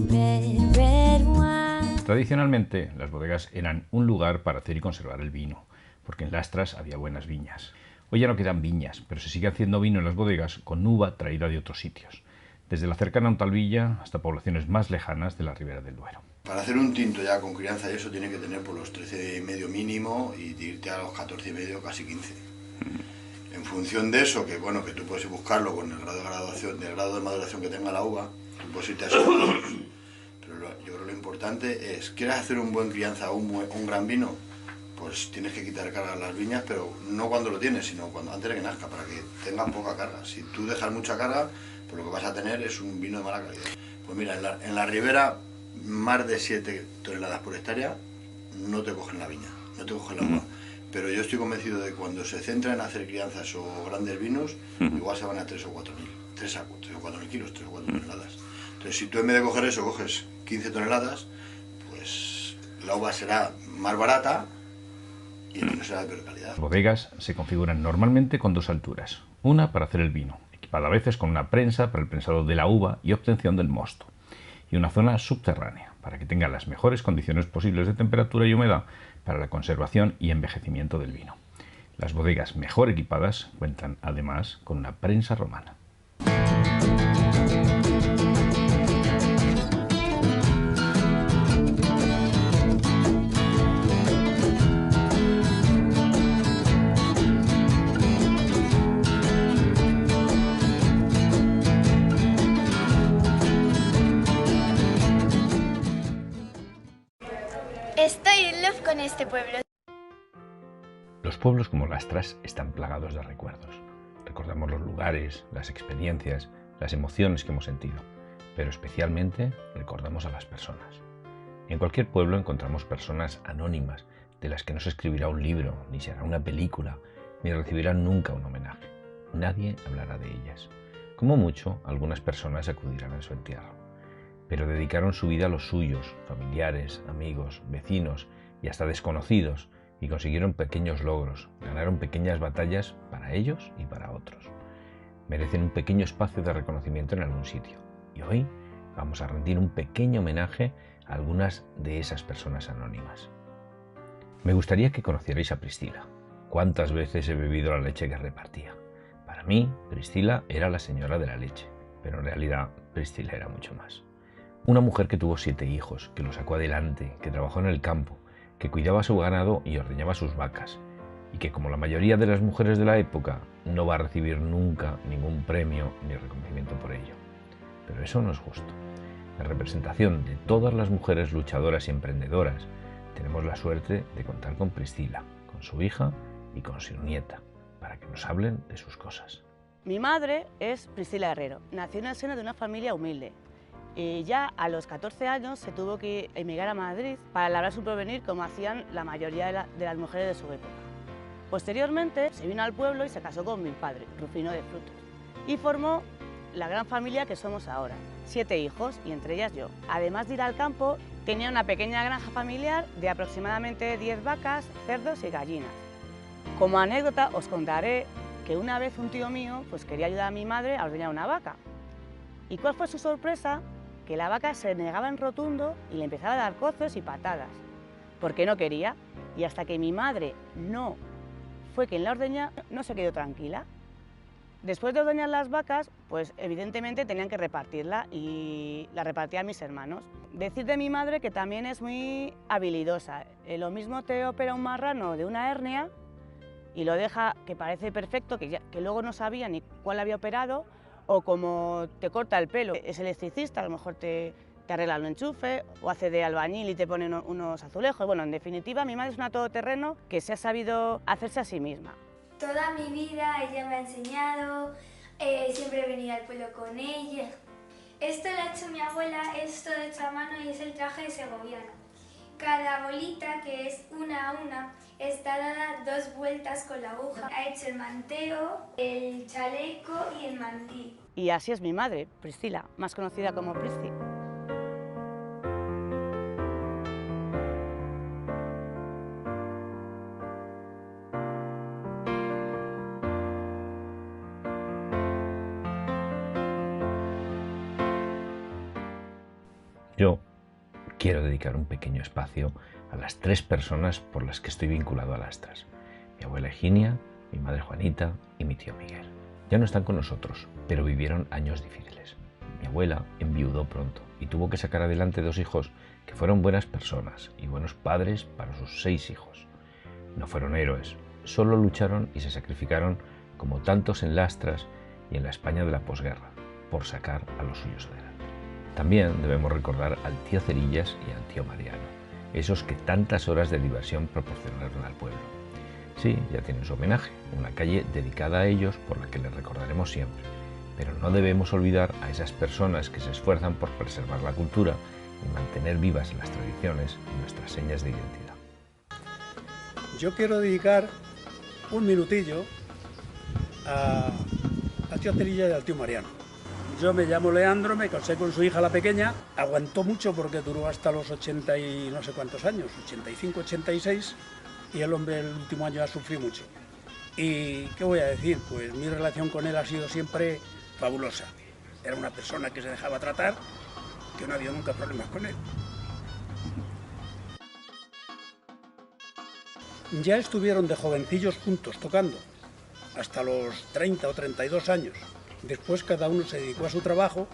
Red, red wine. Tradicionalmente, las bodegas eran un lugar para hacer y conservar el vino, porque en Lastras había buenas viñas. Hoy ya no quedan viñas, pero se sigue haciendo vino en las bodegas con uva traída de otros sitios, desde la cercana Ontalvilla hasta poblaciones más lejanas de la Ribera del Duero. Para hacer un tinto ya con crianza y eso tiene que tener por los 13,5 mínimo y irte a los 14,5, casi 15. En función de eso, que bueno, que tú puedes buscarlo con el grado de graduación, del grado de maduración que tenga la uva, tú puedes irte a esos grados. Pero yo creo que lo importante es, ¿quieres hacer un buen crianza o un gran vino? Pues tienes que quitar carga a las viñas, pero no cuando lo tienes, sino cuando antes de que nazca, para que tengan poca carga. Si tú dejas mucha carga, pues lo que vas a tener es un vino de mala calidad. Pues mira, en la ribera, más de 7 toneladas por hectárea no te cogen la viña, no te cogen la uva. Pero yo estoy convencido de que cuando se centra en hacer crianzas o grandes vinos, igual se van a 3 o 4 mil, 3 o 4 mil kilos, 3 o 4 toneladas. Entonces, si tú en vez de coger eso coges 15 toneladas, pues la uva será más barata y el vino será de peor calidad. Las bodegas se configuran normalmente con dos alturas, una para hacer el vino, equipada a veces con una prensa para el prensado de la uva y obtención del mosto, y una zona subterránea para que tenga las mejores condiciones posibles de temperatura y humedad para la conservación y envejecimiento del vino. Las bodegas mejor equipadas cuentan además con una prensa romana. Estoy en love con este pueblo. Los pueblos como Lastras están plagados de recuerdos. Recordamos los lugares, las experiencias, las emociones que hemos sentido, pero especialmente recordamos a las personas. En cualquier pueblo encontramos personas anónimas de las que no se escribirá un libro, ni se hará una película, ni recibirán nunca un homenaje. Nadie hablará de ellas. Como mucho, algunas personas acudirán a su entierro, pero dedicaron su vida a los suyos, familiares, amigos, vecinos y hasta desconocidos, y consiguieron pequeños logros, ganaron pequeñas batallas para ellos y para otros. Merecen un pequeño espacio de reconocimiento en algún sitio, y hoy vamos a rendir un pequeño homenaje a algunas de esas personas anónimas. Me gustaría que conocierais a Priscila. ¿Cuántas veces he bebido la leche que repartía? Para mí, Priscila era la señora de la leche, pero en realidad Priscila era mucho más. Una mujer que tuvo 7 hijos, que los sacó adelante, que trabajó en el campo, que cuidaba su ganado y ordeñaba sus vacas, y que, como la mayoría de las mujeres de la época, no va a recibir nunca ningún premio ni reconocimiento por ello. Pero eso no es justo. En representación de todas las mujeres luchadoras y emprendedoras, tenemos la suerte de contar con Priscila, con su hija y con su nieta, para que nos hablen de sus cosas. Mi madre es Priscila Herrero. Nació en el seno de una familia humilde. Y ya a los 14 años se tuvo que emigrar a Madrid para labrar su porvenir como hacían la mayoría de las mujeres de su época. Posteriormente se vino al pueblo y se casó con mi padre, Rufino de Frutos, y formó la gran familia que somos ahora, 7 hijos y entre ellas yo. Además de ir al campo, tenía una pequeña granja familiar de aproximadamente 10 vacas, cerdos y gallinas. Como anécdota os contaré que una vez un tío mío pues, quería ayudar a mi madre a ordeñar una vaca. ¿Y cuál fue su sorpresa? Que la vaca se negaba en rotundo y le empezaba a dar coces y patadas, porque no quería, y hasta que mi madre no fue quien la ordeña, no se quedó tranquila. Después de ordeñar las vacas, pues evidentemente tenían que repartirla y la repartía a mis hermanos. Decir de mi madre que también es muy habilidosa. Lo mismo te opera un marrano de una hernia y lo deja que parece perfecto, que luego no sabía ni cuál había operado, o como te corta el pelo, es electricista, a lo mejor te arregla el enchufe, o hace de albañil y te pone unos azulejos. Bueno, en definitiva, mi madre es una todoterreno que se ha sabido hacerse a sí misma. Toda mi vida ella me ha enseñado, siempre he venido al pueblo con ella. Esto lo ha hecho mi abuela, es todo hecho a mano y es el traje de segoviano. Cada bolita, que es una a una, está dada 2 vueltas con la aguja. Ha hecho el manteo, el chaleco y el mandil. Y así es mi madre, Priscila, más conocida como Prisci. Yo quiero dedicar un pequeño espacio a las 3 personas por las que estoy vinculado a Lastras. Mi abuela Eginia, mi madre Juanita y mi tío Miguel. Ya no están con nosotros, pero vivieron años difíciles. Mi abuela enviudó pronto y tuvo que sacar adelante 2 hijos que fueron buenas personas y buenos padres para sus 6 hijos. No fueron héroes, solo lucharon y se sacrificaron como tantos en Lastras y en la España de la posguerra, por sacar a los suyos adelante. También debemos recordar al tío Cerillas y al tío Mariano, esos que tantas horas de diversión proporcionaron al pueblo. Sí, ya tienen su homenaje, una calle dedicada a ellos por la que les recordaremos siempre, pero no debemos olvidar a esas personas que se esfuerzan por preservar la cultura y mantener vivas las tradiciones y nuestras señas de identidad. Yo quiero dedicar un minutillo al tío Cerillas y al tío Mariano. Yo me llamo Leandro, me casé con su hija la pequeña, aguantó mucho porque duró hasta los 80 y no sé cuántos años, 85, 86, y el hombre el último año ha sufrido mucho. ¿Y qué voy a decir? Pues mi relación con él ha sido siempre fabulosa. Era una persona que se dejaba tratar, que no ha habido nunca problemas con él. Ya estuvieron de jovencillos juntos tocando, hasta los 30 o 32 años. Después cada uno se dedicó a su trabajo,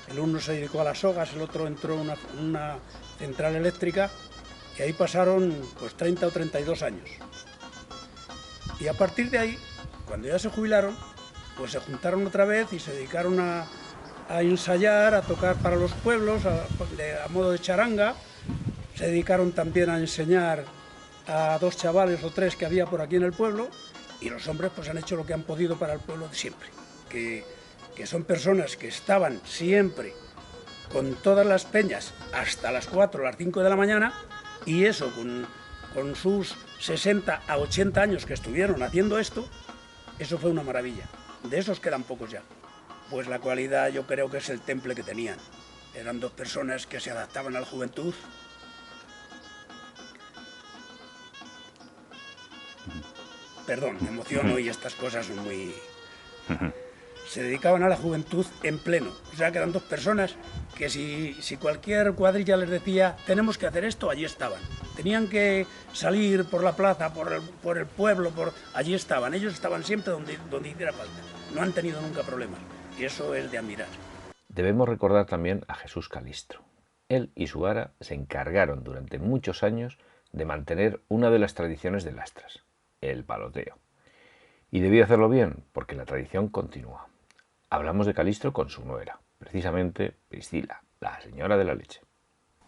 el uno se dedicó a las sogas, el otro entró en una central eléctrica, y ahí pasaron pues 30 o 32 años. Y a partir de ahí, cuando ya se jubilaron, pues se juntaron otra vez y se dedicaron a ensayar, a tocar para los pueblos, a modo de charanga. Se dedicaron también a enseñar a 2 chavales o 3 que había por aquí en el pueblo, y los hombres pues han hecho lo que han podido para el pueblo de siempre, que son personas que estaban siempre con todas las peñas hasta las 4 o las 5 de la mañana, y eso con sus 60 a 80 años que estuvieron haciendo esto, eso fue una maravilla. De esos quedan pocos ya. Pues la cualidad yo creo que es el temple que tenían. Eran 2 personas que se adaptaban a la juventud. Perdón, me emociono y estas cosas son muy... Se dedicaban a la juventud en pleno. O sea que eran 2 personas que si cualquier cuadrilla les decía tenemos que hacer esto, allí estaban. Tenían que salir por la plaza, por el pueblo, allí estaban. Ellos estaban siempre donde hiciera falta. No han tenido nunca problemas. Y eso es de admirar. Debemos recordar también a Jesús Calistro. Él y su vara se encargaron durante muchos años de mantener una de las tradiciones de Lastras, el paloteo. Y debía hacerlo bien, porque la tradición continúa. Hablamos de Calistro con su nuera, precisamente Priscila, la señora de la leche.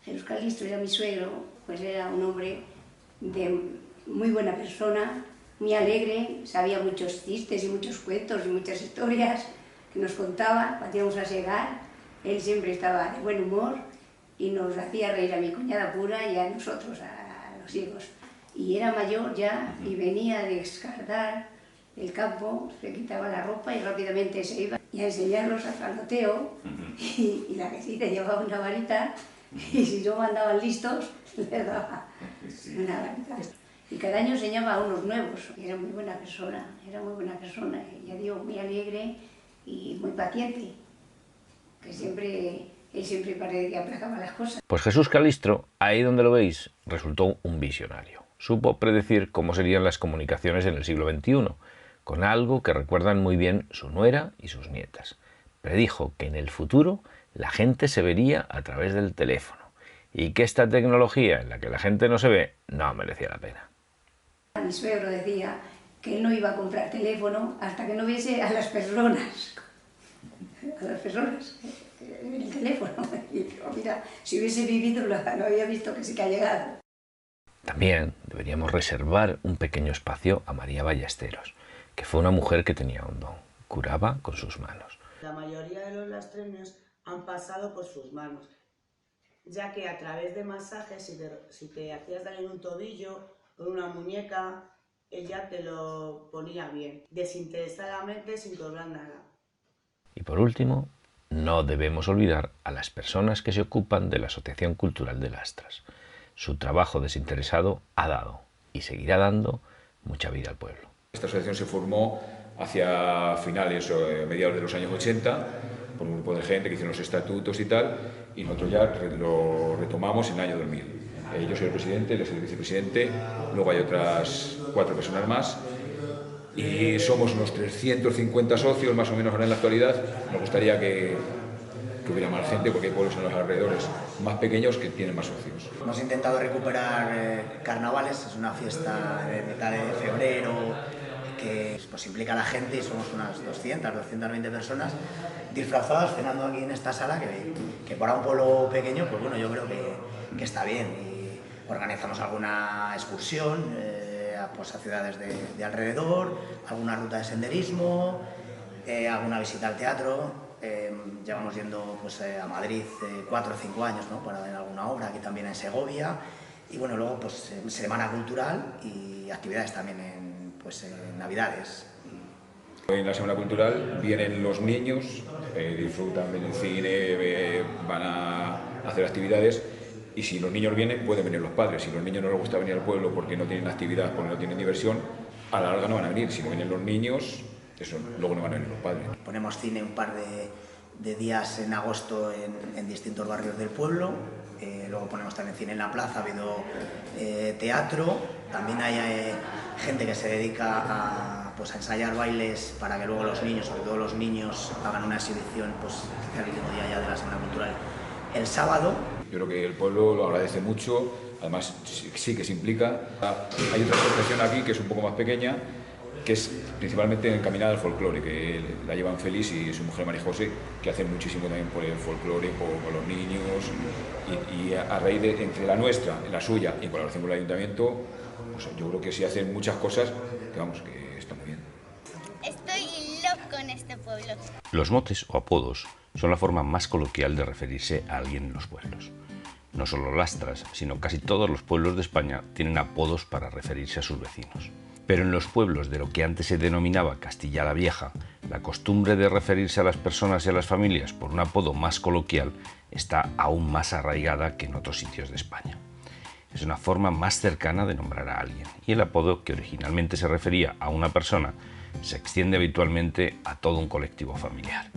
Jesús Calistro era mi suegro, pues era un hombre de muy buena persona, muy alegre, sabía muchos chistes y muchos cuentos y muchas historias que nos contaba cuando íbamos a llegar. Él siempre estaba de buen humor y nos hacía reír a mi cuñada pura y a nosotros, a los hijos. Y era mayor ya y venía de escardar el campo, se quitaba la ropa y rápidamente se iba y a enseñarlos al paloteo, y la vecina llevaba una varita y si no andaban listos les daba una varita. Y cada año enseñaba a unos nuevos. Y era muy buena persona, y ya digo, muy alegre y muy paciente, que él siempre parecía que aplacaba las cosas. Pues Jesús Calistro, ahí donde lo veis, resultó un visionario. Supo predecir cómo serían las comunicaciones en el siglo XXI, con algo que recuerdan muy bien su nuera y sus nietas. Predijo que en el futuro la gente se vería a través del teléfono y que esta tecnología en la que la gente no se ve no merecía la pena. Mi suegro decía que él no iba a comprar teléfono hasta que no viese a las personas en el teléfono. Y digo, mira, si hubiese vivido lo había visto que sí que ha llegado. También deberíamos reservar un pequeño espacio a María Ballesteros, que fue una mujer que tenía un don, curaba con sus manos. La mayoría de los lastreños han pasado por sus manos, ya que a través de masajes, si te hacías daño en un tobillo o en una muñeca, ella te lo ponía bien, desinteresadamente, sin cobrar nada. Y por último, no debemos olvidar a las personas que se ocupan de la Asociación Cultural de Lastras. Su trabajo desinteresado ha dado y seguirá dando mucha vida al pueblo. Esta asociación se formó hacia finales o mediados de los años 80 por un grupo de gente que hicieron los estatutos y tal, y nosotros ya lo retomamos en el año 2000. Yo soy el presidente, él es el vicepresidente, luego hay otras 4 personas más y somos unos 350 socios más o menos ahora en la actualidad. Nos gustaría que hubiera más gente porque hay pueblos en los alrededores más pequeños que tienen más socios. Hemos intentado recuperar carnavales, es una fiesta de mitad de febrero que pues implica a la gente y somos unas 220 personas disfrazadas cenando aquí en esta sala que para un pueblo pequeño pues bueno, yo creo que está bien. Y organizamos alguna excursión pues a ciudades de alrededor, alguna ruta de senderismo, alguna visita al teatro. Llevamos yendo pues, a Madrid 4 o 5 años, ¿no? Para ver alguna obra, aquí también en Segovia, y bueno, luego pues semana cultural y actividades también en Navidades. En la Semana Cultural vienen los niños disfrutan, ven el cine, van a hacer actividades. Y si los niños vienen, pueden venir los padres. Si los niños no les gusta venir al pueblo porque no tienen actividad, porque no tienen diversión, a la larga no van a venir. Si no vienen los niños, eso, luego no van a venir los padres. Ponemos cine un par de días en agosto en distintos barrios del pueblo. Luego ponemos también cine en la plaza, ha habido teatro. También hay gente que se dedica a ensayar bailes para que luego los niños, sobre todo los niños, hagan una exhibición el último día ya de la Semana Cultural el sábado. Yo creo que el pueblo lo agradece mucho, además sí que se implica. Hay otra asociación aquí que es un poco más pequeña, que es principalmente encaminada al folclore, que la llevan Félix y su mujer María José, que hacen muchísimo también por el folclore, por los niños, y a raíz de entre la nuestra, la suya y en colaboración con el ayuntamiento, pues yo creo que sí hacen muchas cosas que vamos, que está muy bien. Estoy loco en este pueblo. Los motes o apodos son la forma más coloquial de referirse a alguien en los pueblos. No solo Lastras, sino casi todos los pueblos de España tienen apodos para referirse a sus vecinos. Pero en los pueblos de lo que antes se denominaba Castilla la Vieja, la costumbre de referirse a las personas y a las familias por un apodo más coloquial está aún más arraigada que en otros sitios de España. Es una forma más cercana de nombrar a alguien, y el apodo, que originalmente se refería a una persona, se extiende habitualmente a todo un colectivo familiar.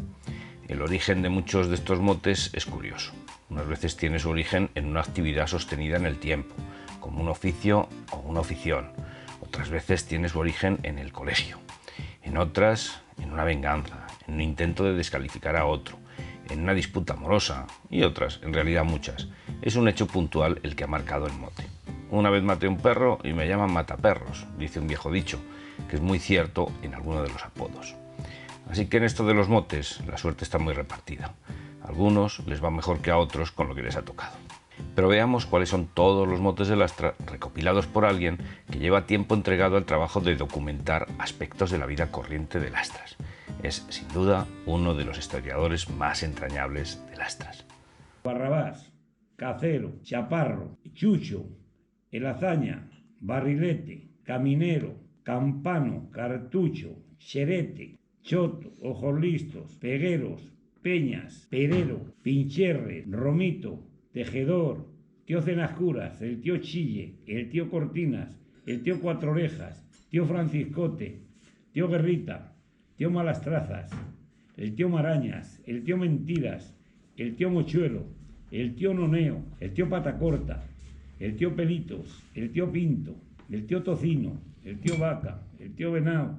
El origen de muchos de estos motes es curioso. Unas veces tiene su origen en una actividad sostenida en el tiempo, como un oficio o una ofición. Otras veces tiene su origen en el colegio. En otras, en una venganza, en un intento de descalificar a otro, en una disputa amorosa, y otras, en realidad muchas. Es un hecho puntual el que ha marcado el mote. Una vez maté un perro y me llaman mataperros, dice un viejo dicho, que es muy cierto en alguno de los apodos. Así que en esto de los motes, la suerte está muy repartida. A algunos les va mejor que a otros con lo que les ha tocado. Pero veamos cuáles son todos los motes de Lastra recopilados por alguien que lleva tiempo entregado al trabajo de documentar aspectos de la vida corriente de Lastras. Es, sin duda, uno de los historiadores más entrañables de Lastras. Barrabás, Cacero, Chaparro, Chucho, El Hazaña, Barrilete, Caminero, Campano, Cartucho, Xerete, Choto, Ojos Listos, Pegueros, Peñas, Perero, Pincherre, Romito, Tejedor, Tío Cenascuras, el tío Chille, el tío Cortinas, el tío Cuatro Orejas, tío Franciscote, tío Guerrita, tío Malastrazas, el tío Marañas, el tío Mentiras, el tío Mochuelo, el tío Noneo, el tío Patacorta, el tío Pelitos, el tío Pinto, el tío Tocino, el tío Vaca, el tío Venao,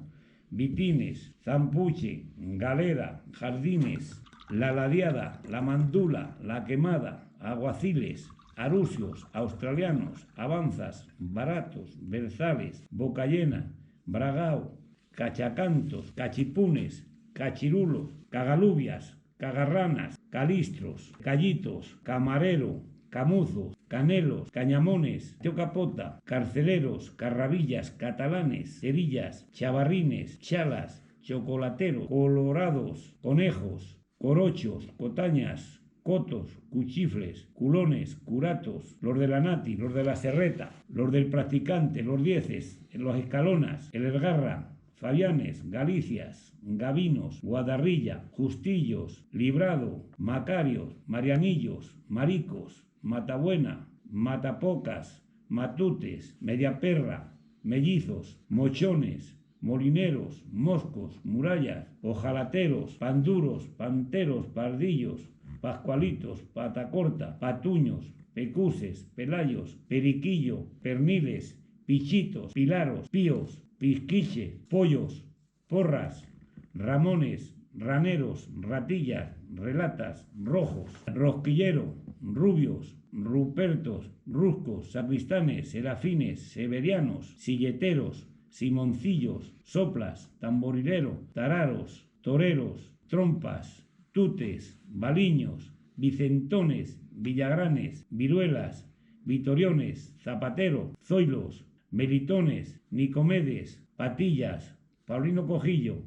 Vitines, Zampuche, Galera, Jardines, La Ladiada, La Mandula, La Quemada, Aguaciles, Arusios, Australianos, Avanzas, Baratos, Berzales, Bocallena, Bragao, Cachacantos, Cachipunes, Cachirulos, Cagalubias, Cagarranas, Calistros, Callitos, Camarero, Camuzos, Canelos, Cañamones, Tío Capota, Carceleros, Carrabillas, Catalanes, Cerillas, Chavarrines, Chalas, Chocolateros, Colorados, Conejos, Corochos, Cotañas, Cotos, Cuchifles, Culones, Curatos, los de la Nati, los de la Serreta, los del Practicante, los Dieces, los Escalonas, el Ergarra, Fabianes, Galicias, Gavinos, Guadarrilla, Justillos, Librado, Macarios, Marianillos, Maricos, Matabuena, Matapocas, Matutes, Mediaperra, Mellizos, Mochones, Molineros, Moscos, Murallas, Ojalateros, Panduros, Panteros, Pardillos, Pascualitos, Patacorta, Patuños, Pecuses, Pelayos, Periquillo, Perniles, Pichitos, Pilaros, Píos, Pisquiche, Pollos, Porras, Ramones, Raneros, Ratillas, Relatas, Rojos, Rosquillero, Rubios, Rupertos, Ruscos, Sacristanes, Serafines, Severianos, Silleteros, Simoncillos, Soplas, Tamborilero, Tararos, Toreros, Trompas, Tutes, Baliños, Vicentones, Villagranes, Viruelas, Vitoriones, Zapatero, Zoilos, Melitones, Nicomedes, Patillas, Paulino Cojillo,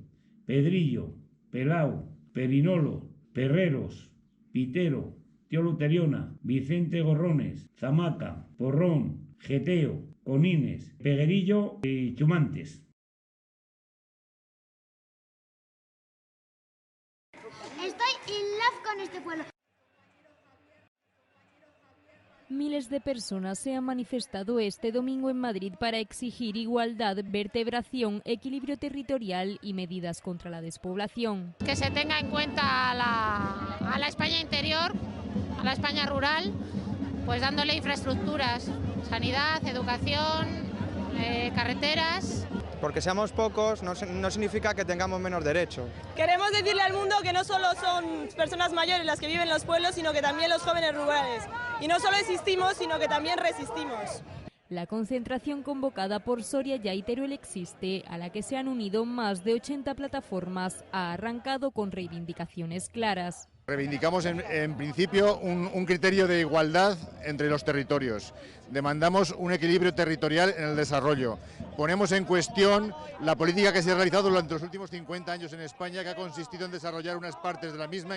Pedrillo, Pelau, Perinolo, Perreros, Pitero, Tío Luteriona, Vicente Gorrones, Zamaca, Porrón, Geteo, Conines, Peguerillo y Chumantes. Estoy en este pueblo. Miles de personas se han manifestado este domingo en Madrid para exigir igualdad, vertebración, equilibrio territorial y medidas contra la despoblación. Que se tenga en cuenta a la España interior, a la España rural, pues dándole infraestructuras, sanidad, educación, carreteras. Porque seamos pocos no significa que tengamos menos derecho. Queremos decirle al mundo que no solo son personas mayores las que viven en los pueblos, sino que también los jóvenes rurales. Y no solo existimos, sino que también resistimos. La concentración convocada por Soria y Teruel Existe, a la que se han unido más de 80 plataformas, ha arrancado con reivindicaciones claras. Reivindicamos en principio un criterio de igualdad entre los territorios. Demandamos un equilibrio territorial en el desarrollo. Ponemos en cuestión la política que se ha realizado durante los últimos 50 años en España, que ha consistido en desarrollar unas partes de la misma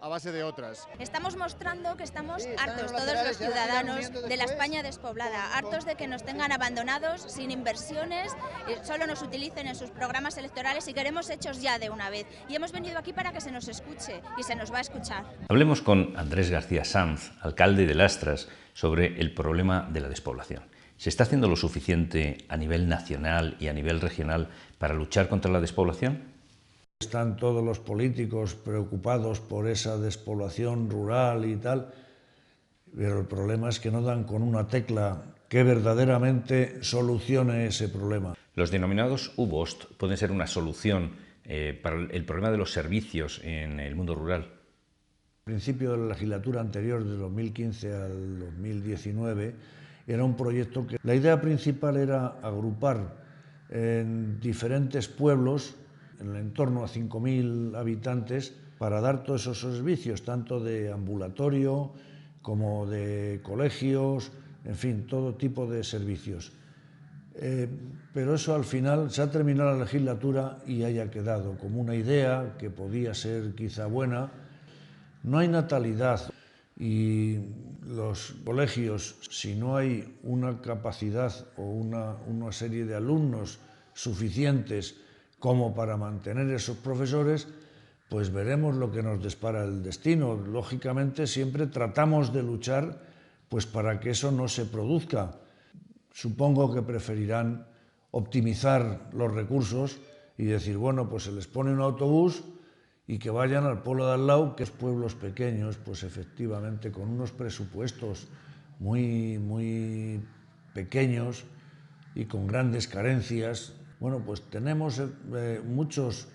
a base de otras. Estamos mostrando que estamos hartos, todos los ciudadanos, de la España despoblada, hartos de que nos tengan abandonados, sin inversiones, solo nos utilicen en sus programas electorales y queremos hechos ya de una vez. Y hemos venido aquí para que se nos escuche y se nos va a escuchar. Hablemos con Andrés García Sanz, alcalde de Lastras, sobre el problema de la despoblación. ¿Se está haciendo lo suficiente a nivel nacional y a nivel regional para luchar contra la despoblación? Están todos los políticos preocupados por esa despoblación rural y tal, pero el problema es que no dan con una tecla que verdaderamente solucione ese problema. Los denominados UBOST pueden ser una solución para el problema de los servicios en el mundo rural. Al principio de la legislatura anterior, de 2015 al 2019, era un proyecto que la idea principal era agrupar en diferentes pueblos, en el entorno a 5.000 habitantes, para dar todos esos servicios, tanto de ambulatorio como de colegios, en fin, todo tipo de servicios. Pero eso al final se ha terminado la legislatura y haya quedado como una idea que podía ser quizá buena. No hay natalidad y los colegios, si no hay una capacidad o una serie de alumnos suficientes como para mantener esos profesores, pues veremos lo que nos depara el destino. Lógicamente siempre tratamos de luchar pues para que eso no se produzca. Supongo que preferirán optimizar los recursos y decir, bueno, pues se les pone un autobús y que vayan al pueblo de al lado, que es pueblos pequeños, pues efectivamente con unos presupuestos muy pequeños y con grandes carencias. Bueno, pues tenemos muchos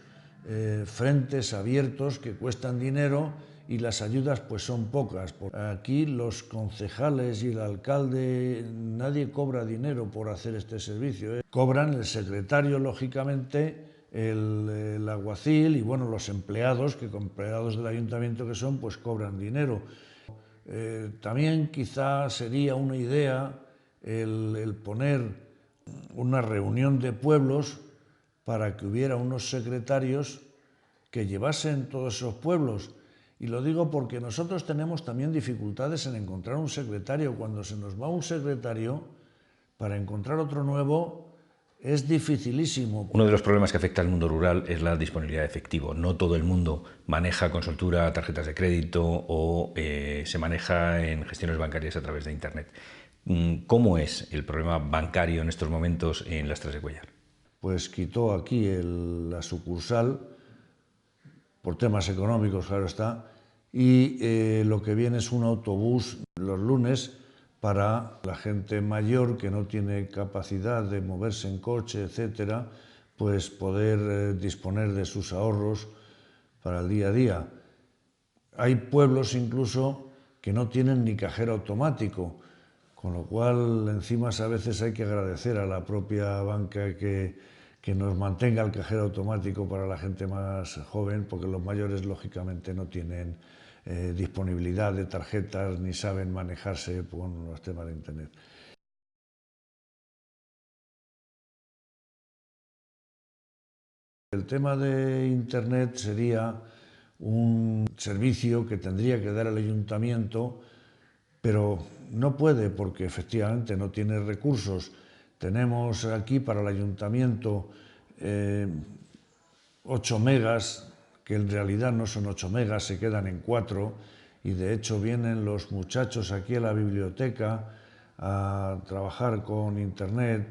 frentes abiertos que cuestan dinero y las ayudas pues son pocas. Aquí los concejales y el alcalde, nadie cobra dinero por hacer este servicio. Cobran el secretario, lógicamente, el alguacil y bueno, los empleados, que con empleados del ayuntamiento que son, pues cobran dinero. También quizá sería una idea el poner una reunión de pueblos para que hubiera unos secretarios que llevasen todos esos pueblos. Y lo digo porque nosotros tenemos también dificultades en encontrar un secretario. Cuando se nos va un secretario, para encontrar otro nuevo es dificilísimo. Uno de los problemas que afecta al mundo rural es la disponibilidad de efectivo. No todo el mundo maneja con soltura tarjetas de crédito o se maneja en gestiones bancarias a través de Internet. ¿Cómo es el problema bancario en estos momentos en Lastras de Cuéllar? Pues quitó aquí la sucursal, por temas económicos, claro está, y lo que viene es un autobús los lunes para la gente mayor que no tiene capacidad de moverse en coche, etcétera, pues poder disponer de sus ahorros para el día a día. Hay pueblos incluso que no tienen ni cajero automático, con lo cual encima a veces hay que agradecer a la propia banca que nos mantenga el cajero automático para la gente más joven, porque los mayores lógicamente no tienen disponibilidad de tarjetas ni saben manejarse con los temas de Internet. El tema de Internet sería un servicio que tendría que dar el ayuntamiento, pero no puede porque efectivamente no tiene recursos. Tenemos aquí para el ayuntamiento 8 megas que en realidad no son 8 megas, se quedan en 4, y de hecho vienen los muchachos aquí a la biblioteca a trabajar con internet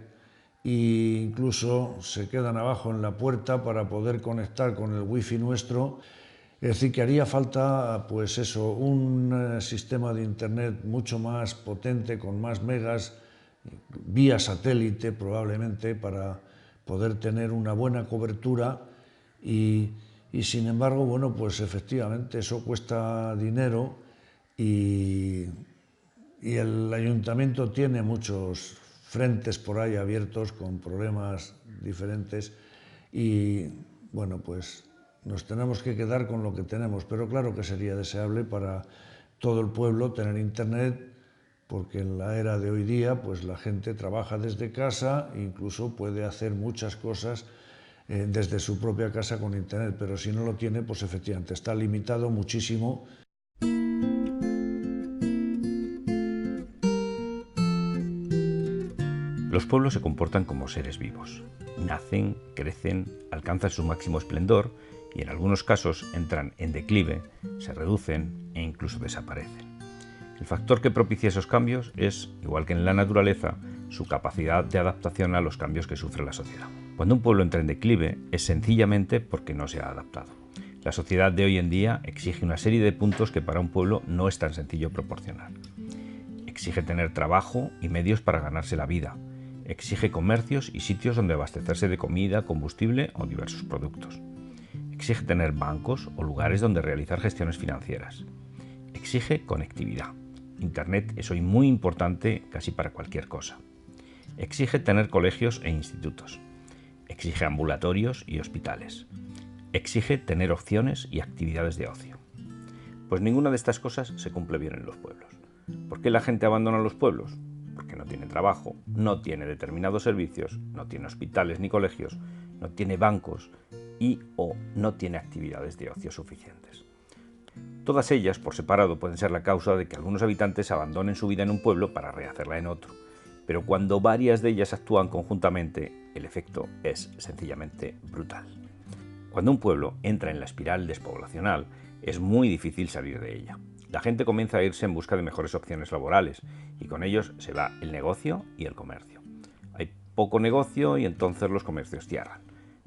e incluso se quedan abajo en la puerta para poder conectar con el wifi nuestro. Es decir, que haría falta, pues eso, un sistema de internet mucho más potente, con más megas, vía satélite probablemente, para poder tener una buena cobertura y sin embargo, bueno, pues efectivamente eso cuesta dinero y el ayuntamiento tiene muchos frentes por ahí abiertos con problemas diferentes y bueno, pues nos tenemos que quedar con lo que tenemos, pero claro que sería deseable para todo el pueblo tener internet, porque en la era de hoy día pues la gente trabaja desde casa e incluso puede hacer muchas cosas desde su propia casa con internet, pero si no lo tiene, pues efectivamente está limitado muchísimo. Los pueblos se comportan como seres vivos. Nacen, crecen, alcanzan su máximo esplendor y en algunos casos entran en declive, se reducen e incluso desaparecen. El factor que propicia esos cambios es, igual que en la naturaleza, su capacidad de adaptación a los cambios que sufre la sociedad. Cuando un pueblo entra en declive es sencillamente porque no se ha adaptado. La sociedad de hoy en día exige una serie de puntos que para un pueblo no es tan sencillo proporcionar. Exige tener trabajo y medios para ganarse la vida. Exige comercios y sitios donde abastecerse de comida, combustible o diversos productos. Exige tener bancos o lugares donde realizar gestiones financieras. Exige conectividad. Internet es hoy muy importante casi para cualquier cosa. Exige tener colegios e institutos. Exige ambulatorios y hospitales. Exige tener opciones y actividades de ocio. Pues ninguna de estas cosas se cumple bien en los pueblos. ¿Por qué la gente abandona los pueblos? Porque no tiene trabajo, no tiene determinados servicios, no tiene hospitales ni colegios, no tiene bancos y o no tiene actividades de ocio suficientes. Todas ellas, por separado, pueden ser la causa de que algunos habitantes abandonen su vida en un pueblo para rehacerla en otro. Pero cuando varias de ellas actúan conjuntamente, el efecto es sencillamente brutal. Cuando un pueblo entra en la espiral despoblacional, es muy difícil salir de ella. La gente comienza a irse en busca de mejores opciones laborales y con ellos se va el negocio y el comercio. Hay poco negocio y entonces los comercios cierran.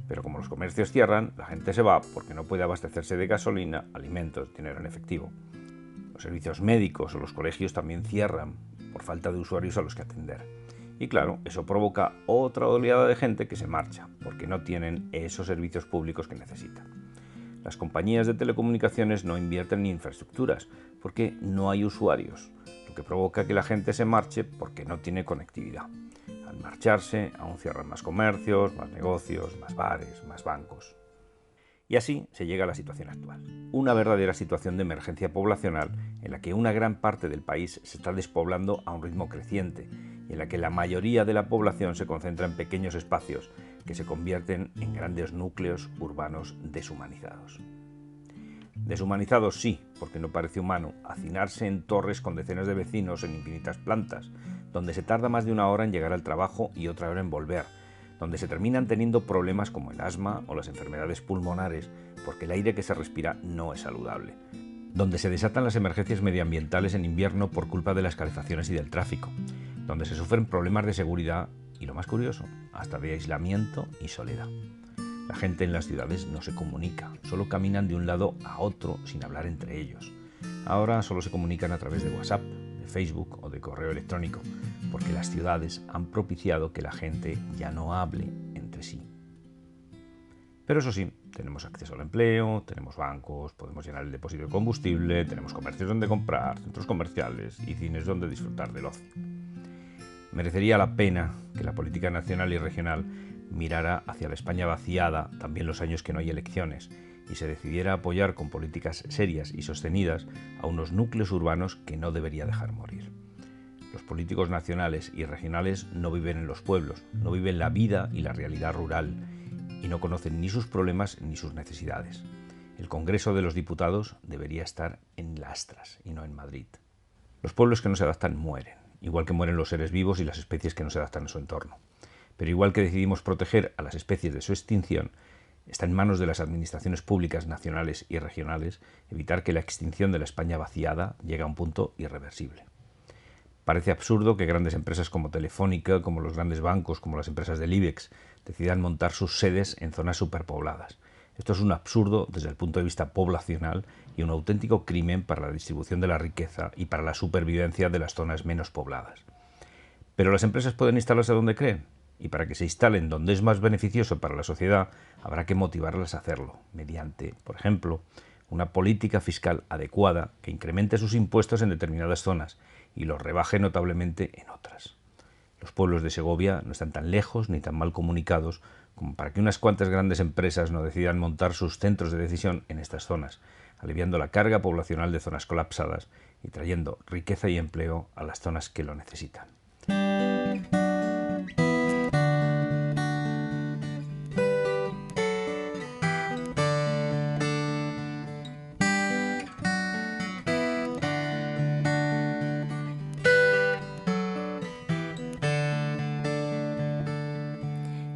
Pero como los comercios cierran, la gente se va porque no puede abastecerse de gasolina, alimentos, dinero en efectivo. Los servicios médicos o los colegios también cierran por falta de usuarios a los que atender. Y claro, eso provoca otra oleada de gente que se marcha porque no tienen esos servicios públicos que necesitan. Las compañías de telecomunicaciones no invierten en infraestructuras porque no hay usuarios, lo que provoca que la gente se marche porque no tiene conectividad. Al marcharse, aún cierran más comercios, más negocios, más bares, más bancos. Y así se llega a la situación actual. Una verdadera situación de emergencia poblacional en la que una gran parte del país se está despoblando a un ritmo creciente y en la que la mayoría de la población se concentra en pequeños espacios que se convierten en grandes núcleos urbanos deshumanizados. Deshumanizados sí, porque no parece humano hacinarse en torres con decenas de vecinos en infinitas plantas, donde se tarda más de una hora en llegar al trabajo y otra hora en volver, donde se terminan teniendo problemas como el asma o las enfermedades pulmonares porque el aire que se respira no es saludable, donde se desatan las emergencias medioambientales en invierno por culpa de las calefacciones y del tráfico, donde se sufren problemas de seguridad y, lo más curioso, hasta de aislamiento y soledad. La gente en las ciudades no se comunica, solo caminan de un lado a otro sin hablar entre ellos. Ahora solo se comunican a través de WhatsApp, de Facebook o de correo electrónico, porque las ciudades han propiciado que la gente ya no hable entre sí. Pero eso sí, tenemos acceso al empleo, tenemos bancos, podemos llenar el depósito de combustible, tenemos comercios donde comprar, centros comerciales y cines donde disfrutar del ocio. Merecería la pena que la política nacional y regional mirara hacia la España vaciada también los años que no hay elecciones y se decidiera a apoyar con políticas serias y sostenidas a unos núcleos urbanos que no debería dejar morir. Los políticos nacionales y regionales no viven en los pueblos, no viven la vida y la realidad rural y no conocen ni sus problemas ni sus necesidades. El Congreso de los Diputados debería estar en Lastras y no en Madrid. Los pueblos que no se adaptan mueren, igual que mueren los seres vivos y las especies que no se adaptan a su entorno. Pero igual que decidimos proteger a las especies de su extinción, Está en manos de las administraciones públicas nacionales y regionales evitar que la extinción de la España vaciada llegue a un punto irreversible. Parece absurdo que grandes empresas como Telefónica, como los grandes bancos, como las empresas del IBEX, decidan montar sus sedes en zonas superpobladas. Esto es un absurdo desde el punto de vista poblacional y un auténtico crimen para la distribución de la riqueza y para la supervivencia de las zonas menos pobladas. Pero las empresas pueden instalarse donde creen, y para que se instalen donde es más beneficioso para la sociedad, habrá que motivarlas a hacerlo, mediante, por ejemplo, una política fiscal adecuada que incremente sus impuestos en determinadas zonas y los rebaje notablemente en otras. Los pueblos de Segovia no están tan lejos ni tan mal comunicados como para que unas cuantas grandes empresas no decidan montar sus centros de decisión en estas zonas, aliviando la carga poblacional de zonas colapsadas y trayendo riqueza y empleo a las zonas que lo necesitan.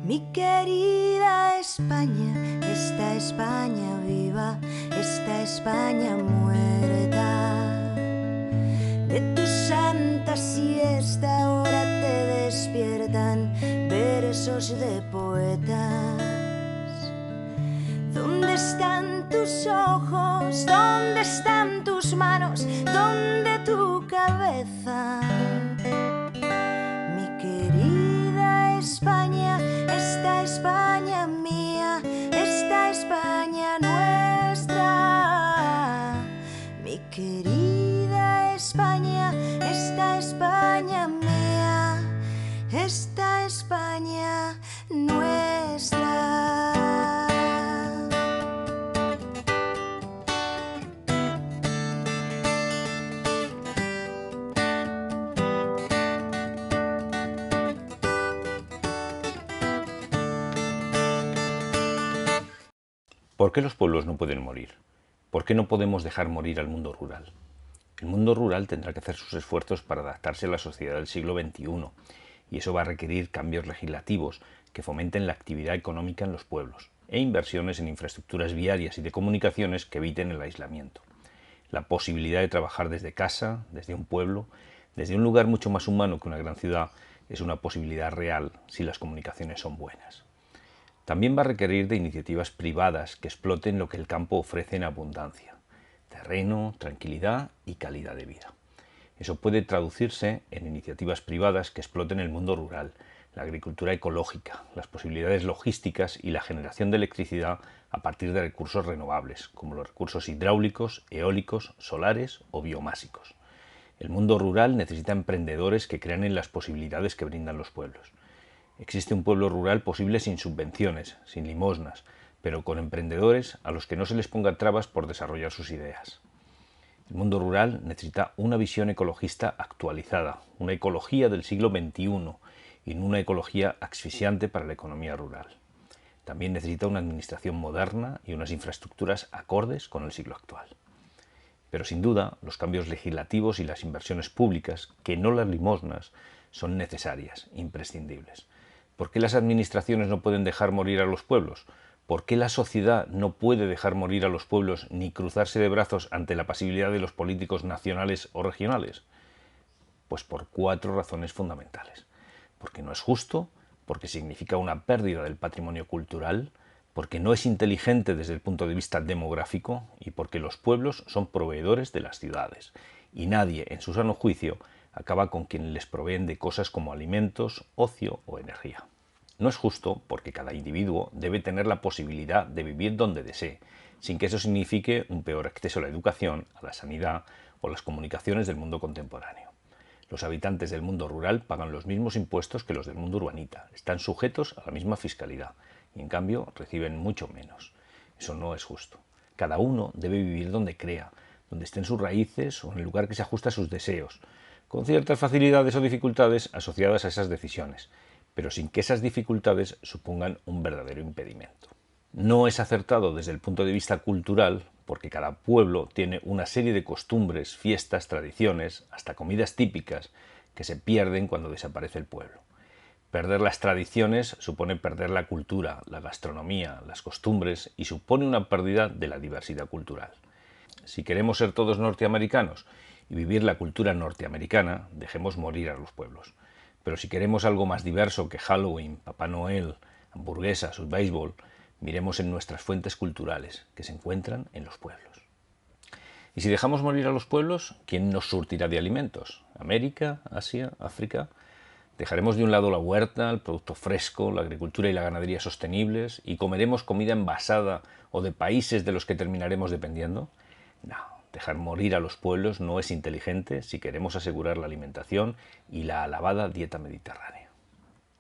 Mi querida España, esta España viva, esta España muerta. De tu santa siesta ahora te despiertan versos de poetas. ¿Dónde están tus ojos? ¿Dónde están tus manos? ¿Dónde tu cabeza? Mi querida España, esta España mía, esta España nuestra. Mi querida España, esta España mía, esta España nuestra. ¿Por qué los pueblos no pueden morir? ¿Por qué no podemos dejar morir al mundo rural? El mundo rural tendrá que hacer sus esfuerzos para adaptarse a la sociedad del siglo XXI, y eso va a requerir cambios legislativos que fomenten la actividad económica en los pueblos e inversiones en infraestructuras viarias y de comunicaciones que eviten el aislamiento. La posibilidad de trabajar desde casa, desde un pueblo, desde un lugar mucho más humano que una gran ciudad, es una posibilidad real si las comunicaciones son buenas. También va a requerir de iniciativas privadas que exploten lo que el campo ofrece en abundancia: terreno, tranquilidad y calidad de vida. Eso puede traducirse en iniciativas privadas que exploten el mundo rural, la agricultura ecológica, las posibilidades logísticas y la generación de electricidad a partir de recursos renovables, como los recursos hidráulicos, eólicos, solares o biomásicos. El mundo rural necesita emprendedores que crean en las posibilidades que brindan los pueblos. Existe un pueblo rural posible sin subvenciones, sin limosnas, pero con emprendedores a los que no se les ponga trabas por desarrollar sus ideas. El mundo rural necesita una visión ecologista actualizada, una ecología del siglo XXI y no una ecología asfixiante para la economía rural. También necesita una administración moderna y unas infraestructuras acordes con el siglo actual. Pero sin duda, los cambios legislativos y las inversiones públicas, que no las limosnas, son necesarias, imprescindibles. ¿Por qué las administraciones no pueden dejar morir a los pueblos? ¿Por qué la sociedad no puede dejar morir a los pueblos ni cruzarse de brazos ante la pasividad de los políticos nacionales o regionales? Pues por 4 razones fundamentales. Porque no es justo, porque significa una pérdida del patrimonio cultural, porque no es inteligente desde el punto de vista demográfico y porque los pueblos son proveedores de las ciudades. Y nadie, en su sano juicio, acaba con quien les proveen de cosas como alimentos, ocio o energía. No es justo porque cada individuo debe tener la posibilidad de vivir donde desee, sin que eso signifique un peor acceso a la educación, a la sanidad o las comunicaciones del mundo contemporáneo. Los habitantes del mundo rural pagan los mismos impuestos que los del mundo urbanita, están sujetos a la misma fiscalidad y en cambio reciben mucho menos. Eso no es justo. Cada uno debe vivir donde crea, donde estén sus raíces o en el lugar que se ajusta a sus deseos, con ciertas facilidades o dificultades asociadas a esas decisiones, pero sin que esas dificultades supongan un verdadero impedimento. No es acertado desde el punto de vista cultural, porque cada pueblo tiene una serie de costumbres, fiestas, tradiciones, hasta comidas típicas, que se pierden cuando desaparece el pueblo. Perder las tradiciones supone perder la cultura, la gastronomía, las costumbres y supone una pérdida de la diversidad cultural. Si queremos ser todos norteamericanos y vivir la cultura norteamericana, dejemos morir a los pueblos. Pero si queremos algo más diverso que Halloween, Papá Noel, hamburguesas o béisbol, miremos en nuestras fuentes culturales, que se encuentran en los pueblos. Y si dejamos morir a los pueblos, ¿quién nos surtirá de alimentos? ¿América? ¿Asia? ¿África? ¿Dejaremos de un lado la huerta, el producto fresco, la agricultura y la ganadería sostenibles y comeremos comida envasada o de países de los que terminaremos dependiendo? No, dejar morir a los pueblos no es inteligente si queremos asegurar la alimentación y la alabada dieta mediterránea.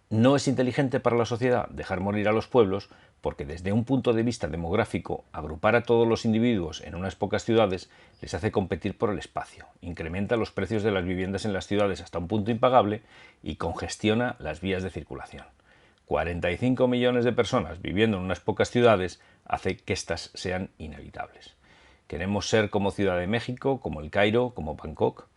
No es inteligente para la sociedad dejar morir a los pueblos porque desde un punto de vista demográfico, agrupar a todos los individuos en unas pocas ciudades les hace competir por el espacio, incrementa los precios de las viviendas en las ciudades hasta un punto impagable y congestiona las vías de circulación. 45 millones de personas viviendo en unas pocas ciudades hace que éstas sean inevitables. ¿Queremos ser como Ciudad de México, como El Cairo, como Bangkok?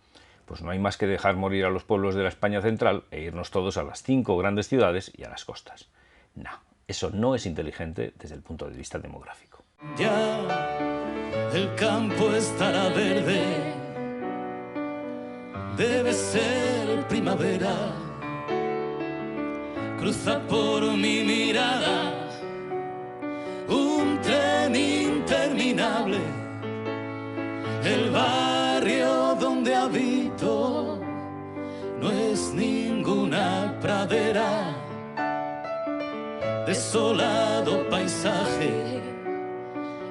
Pues no hay más que dejar morir a los pueblos de la España central e irnos todos a las 5 grandes ciudades y a las costas. No, eso no es inteligente desde el punto de vista demográfico. Ya el campo estará verde, debe ser primavera, cruza por mi mirada un tren interminable, el barrio donde habito no es ninguna pradera, desolado paisaje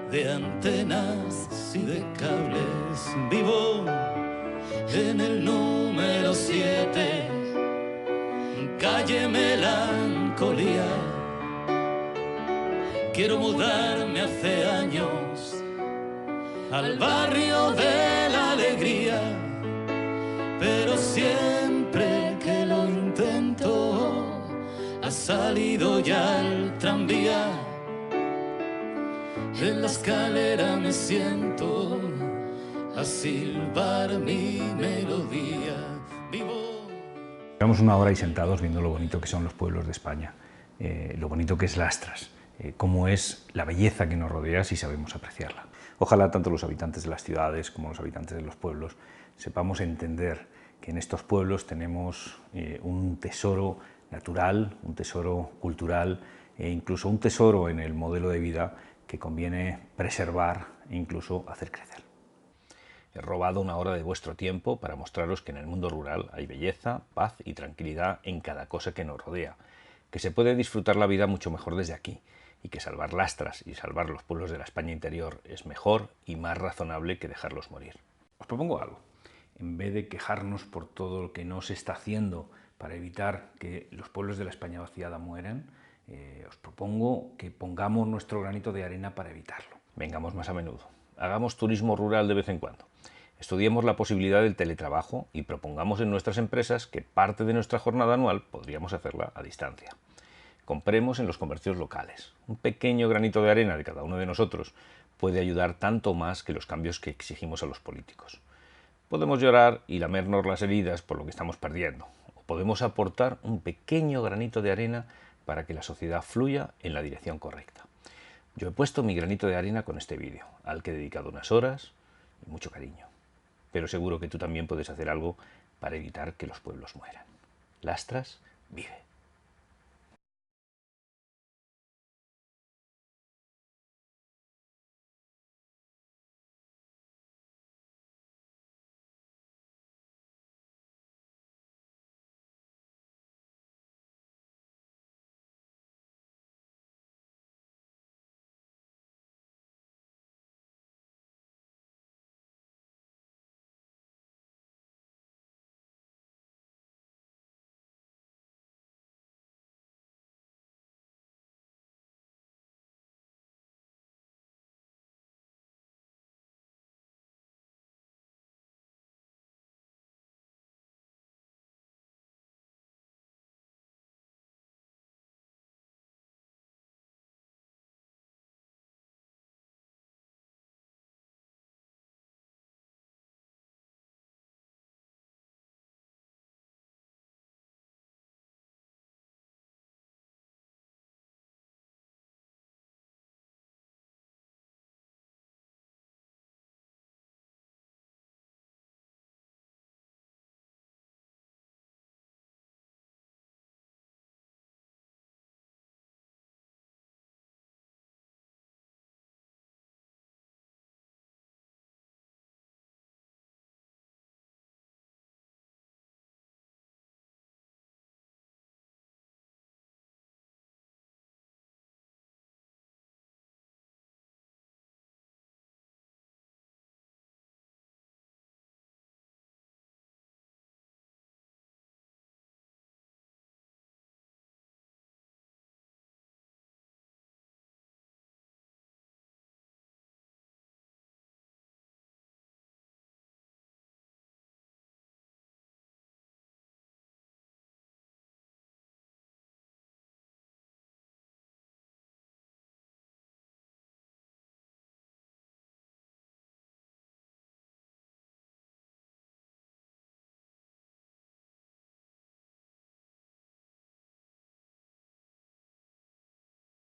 de antenas y de cables. Vivo en el número 7, calle Melancolía. Quiero mudarme hace años al barrio de la alegría, pero siempre que lo intento ha salido ya el tranvía. En la escalera me siento a silbar mi melodía. Vivo. Llevamos una hora ahí sentados viendo lo bonito que son los pueblos de España, lo bonito que es Lastras, cómo es la belleza que nos rodea si sabemos apreciarla. Ojalá tanto los habitantes de las ciudades como los habitantes de los pueblos sepamos entender que en estos pueblos tenemos un tesoro natural, un tesoro cultural e incluso un tesoro en el modelo de vida que conviene preservar e incluso hacer crecer. He robado una hora de vuestro tiempo para mostraros que en el mundo rural hay belleza, paz y tranquilidad en cada cosa que nos rodea, que se puede disfrutar la vida mucho mejor desde aquí y que salvar Lastras y salvar los pueblos de la España interior es mejor y más razonable que dejarlos morir. Os propongo algo. En vez de quejarnos por todo lo que no se está haciendo para evitar que los pueblos de la España vaciada mueran, os propongo que pongamos nuestro granito de arena para evitarlo. Vengamos más a menudo. Hagamos turismo rural de vez en cuando. Estudiemos la posibilidad del teletrabajo y propongamos en nuestras empresas que parte de nuestra jornada anual podríamos hacerla a distancia. Compremos en los comercios locales. Un pequeño granito de arena de cada uno de nosotros puede ayudar tanto más que los cambios que exigimos a los políticos. Podemos llorar y lamernos las heridas por lo que estamos perdiendo, o podemos aportar un pequeño granito de arena para que la sociedad fluya en la dirección correcta. Yo he puesto mi granito de arena con este vídeo, al que he dedicado unas horas y mucho cariño. Pero seguro que tú también puedes hacer algo para evitar que los pueblos mueran. Lastras vive.